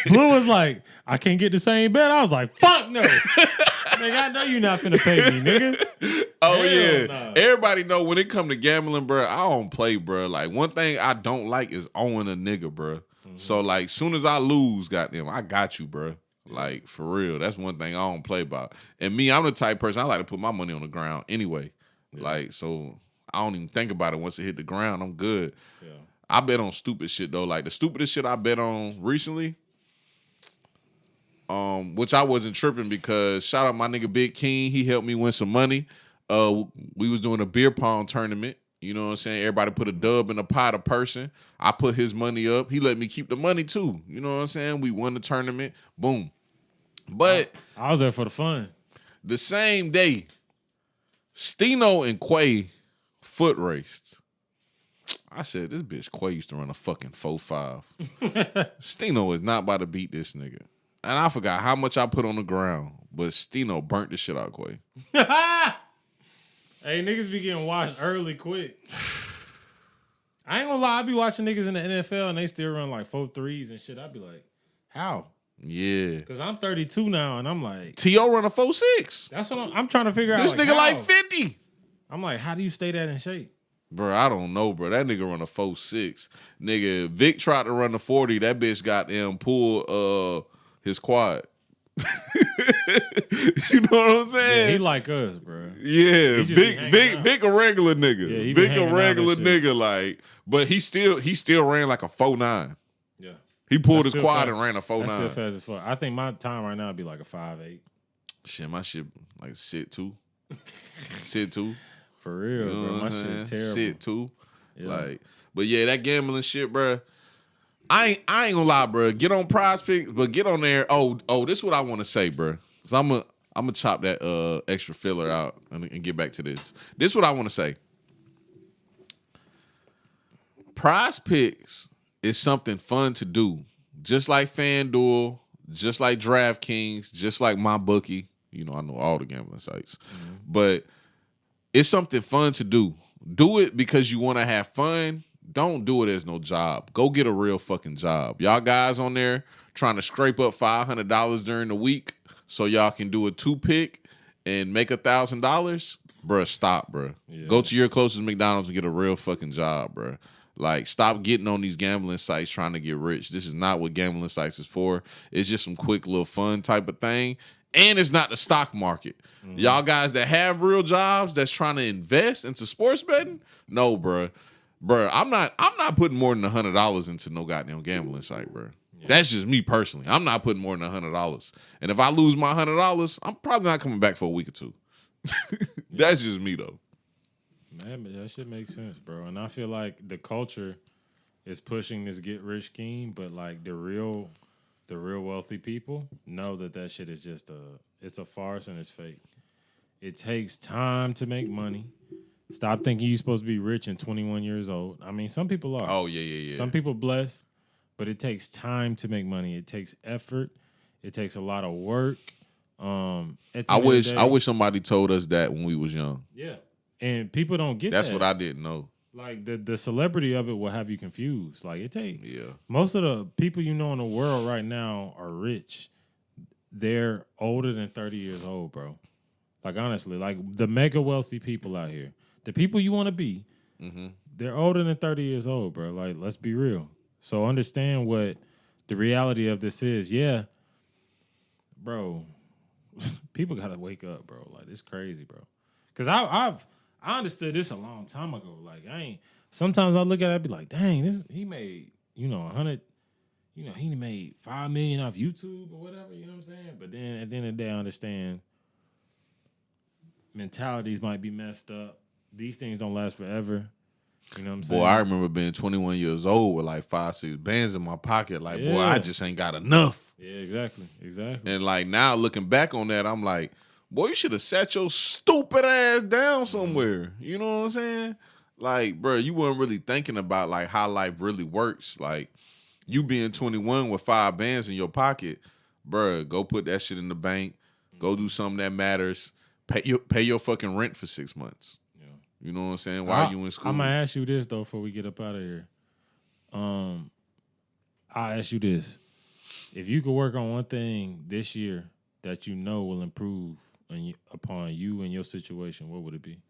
Blue was like, I can't get the same bet. I was like, fuck no. Nigga, I know you not finna pay me, nigga. Oh, Hell yeah. nah. Everybody know when it come to gambling, bro, I don't play, bro. Like, one thing I don't like is owing a nigga, bro. So, like, soon as I lose, goddamn, I got you, bro. Like, for real. That's one thing I don't play about. And me, I'm the type of person, I like to put my money on the ground anyway. Yeah. Like, so I don't even think about it. Once it hit the ground, I'm good. Yeah. I bet on stupid shit, though. Like, the stupidest shit I bet on recently, which I wasn't tripping because shout out my nigga Big King. He helped me win some money. We was doing a beer pong tournament. You know what I'm saying? Everybody put a dub in a pot a person. I put his money up. He let me keep the money too. You know what I'm saying? We won the tournament. Boom. But I was there for the fun. The same day, Stino and Quay foot raced. I said, this bitch Quay used to run a fucking 4.5. Stino is not about to beat this nigga. And I forgot how much I put on the ground, but Stino burnt the shit out of Quay. Hey, niggas be getting washed early quick. I ain't gonna lie, I be watching niggas in the NFL and they still run like 4.3s and shit. I be like, how? Yeah. Because I'm 32 now and I'm like... T.O. run a 4.6. That's what I'm trying to figure out. This nigga like 50. I'm like, how do you stay that in shape? Bro, I don't know, bro. That nigga run a 4.6. Nigga, Vic tried to run the 40. That bitch got him pull his quad. You know what I'm saying? Yeah, he like us, bro. Yeah, Vic a regular nigga. Yeah, Vic a regular nigga, like, but he still ran like a 4.9. Yeah, he pulled his quad and ran a 4.9. That's still fast as fuck. I think my time right now would be like a 5.8. Shit, my shit like sit 2. Sit 2. For real, you know bro. My shit terrible. Sit 2. Yeah. Like, but yeah, that gambling shit, bro. I ain't gonna lie, bro. Get on Prize Picks, but get on there. Oh, this is what I want to say, bro. Cause I'm gonna chop that extra filler out and get back to this. This is what I want to say. Prize Picks is something fun to do, just like FanDuel, just like DraftKings, just like MyBookie. You know, I know all the gambling sites, but it's something fun to do. Do it because you want to have fun. Don't do it as no job. Go get a real fucking job. Y'all guys on there trying to scrape up $500 during the week so y'all can do a 2-pick and make $1,000, bruh, stop, bruh. Yeah. Go to your closest McDonald's and get a real fucking job, bruh. Like, stop getting on these gambling sites trying to get rich. This is not what gambling sites is for. It's just some quick little fun type of thing. And it's not the stock market. Mm-hmm. Y'all guys that have real jobs that's trying to invest into sports betting, no, bruh. Bro, I'm not putting more than $100 into no goddamn gambling site, bro. Yeah. That's just me personally. I'm not putting more than $100. And if I lose my $100, I'm probably not coming back for a week or two. That's just me though. Man, but that shit makes sense, bro. And I feel like the culture is pushing this get rich scheme, but like the real wealthy people know that shit is just it's a farce and it's fake. It takes time to make money. Stop thinking you're supposed to be rich and 21 years old. I mean, some people are. Oh, yeah. Some people blessed, but it takes time to make money. It takes effort. It takes a lot of work. I wish somebody told us that when we was young. Yeah. And people don't get That's that. what I didn't know. Like the celebrity of it will have you confused. Like it take Yeah. most of the people you know in the world right now are rich. They're older than 30 years old, bro. Like honestly, like the mega wealthy people out here, the people you want to be, they're older than 30 years old, bro. Like let's be real. So understand what the reality of this is. Yeah, bro. People gotta wake up, bro. Like it's crazy, bro. Cause I understood this a long time ago. Like I ain't. Sometimes I look at it, I be like, dang, he made 100. He made $5 million off YouTube or whatever. You know what I'm saying? But then at the end of the day, I understand mentalities might be messed up. These things don't last forever. You know what I'm saying? Boy, I remember being 21 years old with like 5-6 bands in my pocket. Like, boy, Yeah. I just ain't got enough. Yeah, exactly. And like now looking back on that, I'm like, boy, you should have sat your stupid ass down somewhere. You know what I'm saying? Like, bro, you weren't really thinking about like how life really works. Like, you being 21 with 5 bands in your pocket, bro, go put that shit in the bank. Go do something that matters. Pay your fucking rent for 6 months. Yeah. You know what I'm saying? While you in school. I'm gonna ask you this though before we get up out of here. I'll ask you this: if you could work on one thing this year that you know will improve upon you and your situation, what would it be?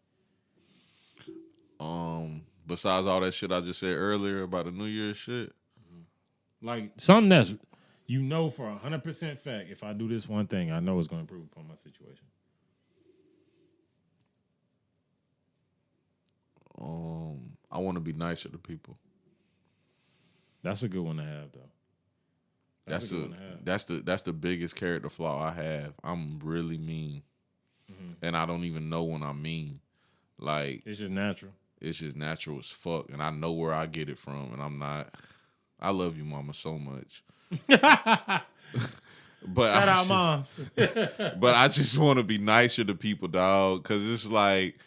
Besides all that shit I just said earlier about the New Year's shit. Like something that's for 100% fact. If I do this one thing, I know it's gonna improve upon my situation. I want to be nicer to people. That's a good one to have, though. That's the biggest character flaw I have. I'm really mean, and I don't even know when I'm mean. Like It's just natural. it's just natural as fuck, and I know where I get it from, and I'm not. I love you, mama, so much. But Shout out, moms. But I just want to be nicer to people, dog, because it's like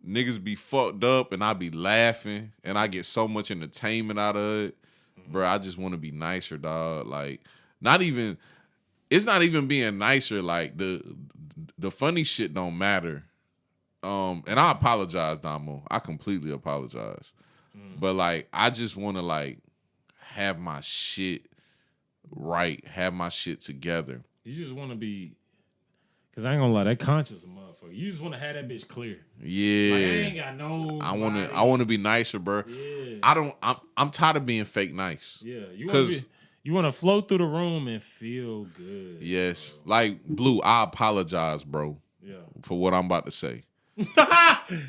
niggas be fucked up, and I be laughing, and I get so much entertainment out of it. Bro, I just want to be nicer, dog. Like, it's not even being nicer. Like, the funny shit don't matter. And I apologize, Damo. I completely apologize. But, like, I just want to, like, have my shit right, have my shit together. You just want to be, because I ain't gonna lie, that conscious motherfucker. You just want to have that bitch clear. Yeah. Like, I ain't got no. I want to be nicer, bro. Yeah. I'm tired of being fake nice. Yeah. You want to float through the room and feel good. Yes. Like, Blue, I apologize, bro. Yeah. For what I'm about to say.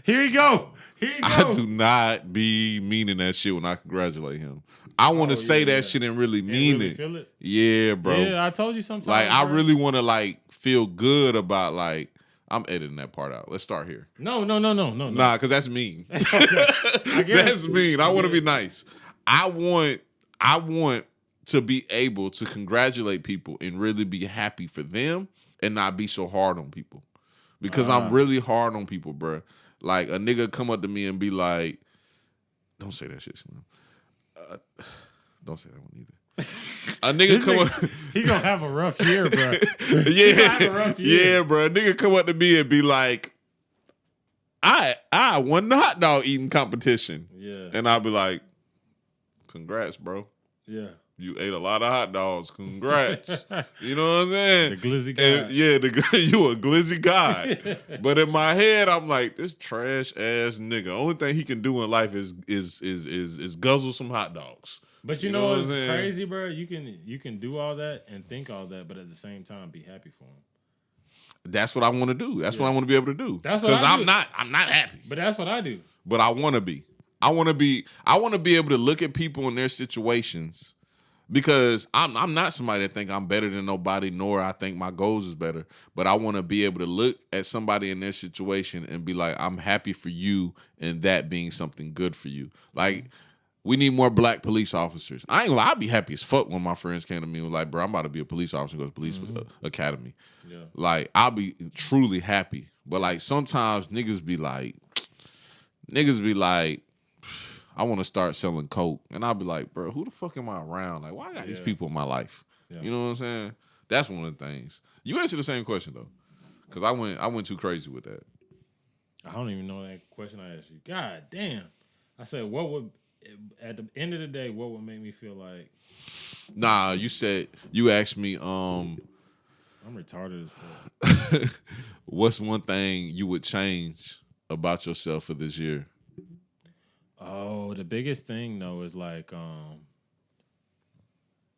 Here you go. I do not be meaning that shit when I congratulate him. I want to say that shit and really mean really it. feel it? Yeah, bro. Yeah, I told you sometimes. Like, I bro. really want to, like, feel good about, like, I'm editing that part out. Let's start here. No. Nah, because that's mean. I guess. That's mean. I want to be nice. I want to be able to congratulate people and really be happy for them and not be so hard on people. Because I'm really hard on people, bro. Like, a nigga come up to me and be like, don't say that shit, Slim. Don't say that one either. A nigga come up. He gonna have a rough year, bro. Yeah, bro. A nigga come up to me and be like, I won the hot dog eating competition. Yeah. And I'll be like, congrats, bro. Yeah. You ate a lot of hot dogs. Congrats. You know what I'm saying? The glizzy guy. And, yeah, you a glizzy guy. But in my head, I'm like, this trash ass nigga. Only thing he can do in life is guzzle some hot dogs. But you know what's crazy, bro? You can do all that and think all that, but at the same time be happy for him. That's what I want to do. That's what I want to be able to do. That's what I do. I'm not happy. But that's what I do. But I want to be. I want to be able to look at people in their situations. Because I'm not somebody that think I'm better than nobody, nor I think my goals is better. But I want to be able to look at somebody in their situation and be like, I'm happy for you, and that being something good for you. Like, we need more black police officers. I ain't gonna lie, I'd be happy as fuck when my friends came to me and was like, bro, I'm about to be a police officer and go to police academy. Yeah. Like, I'll be truly happy. But like sometimes niggas be like, I want to start selling coke. And I'll be like, bro, who the fuck am I around? Like, why I got these people in my life? Yeah. You know what I'm saying? That's one of the things. You answered the same question, though. Because I went too crazy with that. I don't even know that question I asked you. God damn. I said, what would at the end of the day, what would make me feel like Nah, you asked me I'm retarded as fuck. what's one thing you would change about yourself for this year? Oh, the biggest thing though is like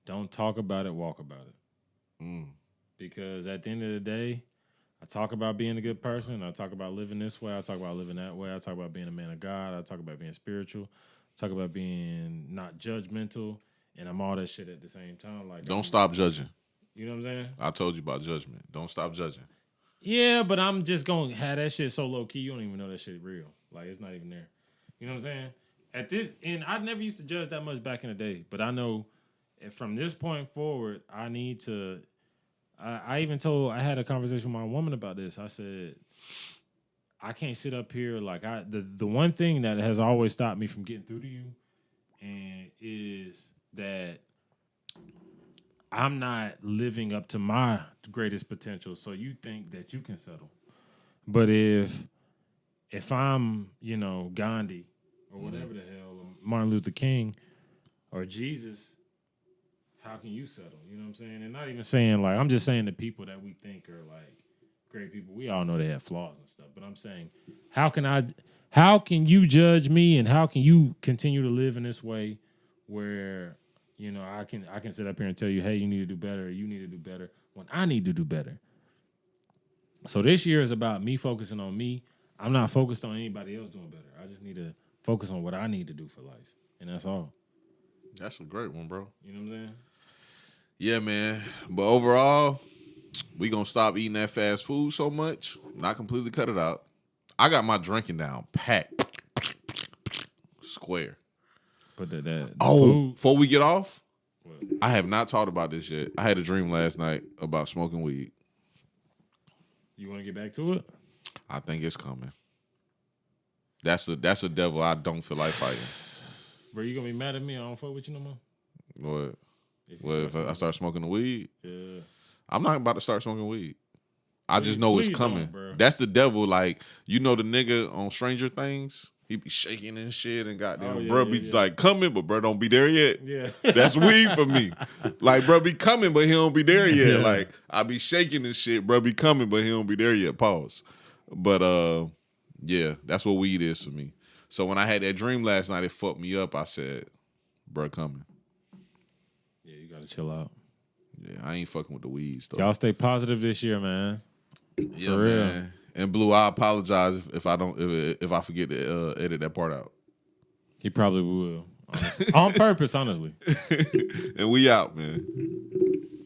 don't talk about it, walk about it. Because at the end of the day, I talk about being a good person. I talk about living this way. I talk about living that way. I talk about being a man of God. I talk about being spiritual. I talk about being not judgmental. And I'm all that shit at the same time. Like, Don't stop judging. You know what I'm saying? I told you about judgment. Don't stop judging. Yeah, but I'm just going to have that shit so low key, you don't even know that shit real. Like, it's not even there. You know what I'm saying? At this, and I never used to judge that much back in the day, but I know from this point forward, I need to. I even I had a conversation with my woman about this. I said, I can't sit up here like the one thing that has always stopped me from getting through to you, and is that I'm not living up to my greatest potential. So you think that you can settle, but if I'm Gandhi or whatever the hell, or Martin Luther King or Jesus. How can you settle? You know what I'm saying? And not even saying like, I'm just saying the people that we think are like great people. We all know they have flaws and stuff, but I'm saying, how can you judge me, and how can you continue to live in this way where, I can sit up here and tell you, hey, you need to do better, or you need to do better when I need to do better. So this year is about me focusing on me. I'm not focused on anybody else doing better. I just need to focus on what I need to do for life. And that's all. That's a great one, bro. You know what I'm saying? Yeah, man. But overall, we gonna stop eating that fast food so much. Not completely cut it out. I got my drinking down packed. Square. But the food. Before we get off, What? I have not talked about this yet. I had a dream last night about smoking weed. You want to get back to it? I think it's coming. That's a devil I don't feel like fighting. Bro, you gonna be mad at me? I don't fuck with you no more. What? If I start smoking the weed? Yeah. I'm not about to start smoking weed. I just know it's please coming. don't, bro. That's the devil. Like, the nigga on Stranger Things? He be shaking and shit and goddamn, bro be like coming, but bro don't be there yet. Yeah. That's weed for me. Like, bro be coming, but he don't be there yet. Like, I be shaking and shit, bro be coming, but he don't be there yet. Pause. But yeah, that's what weed is for me. So when I had that dream last night, it fucked me up. I said, bro coming. Yeah, you gotta chill out. Yeah, I ain't fucking with the weeds though. Y'all stay positive this year, man. Yeah, For real. man. And Blue, I apologize if I don't if I forget to edit that part out. He probably will. On purpose, honestly. And we out, man.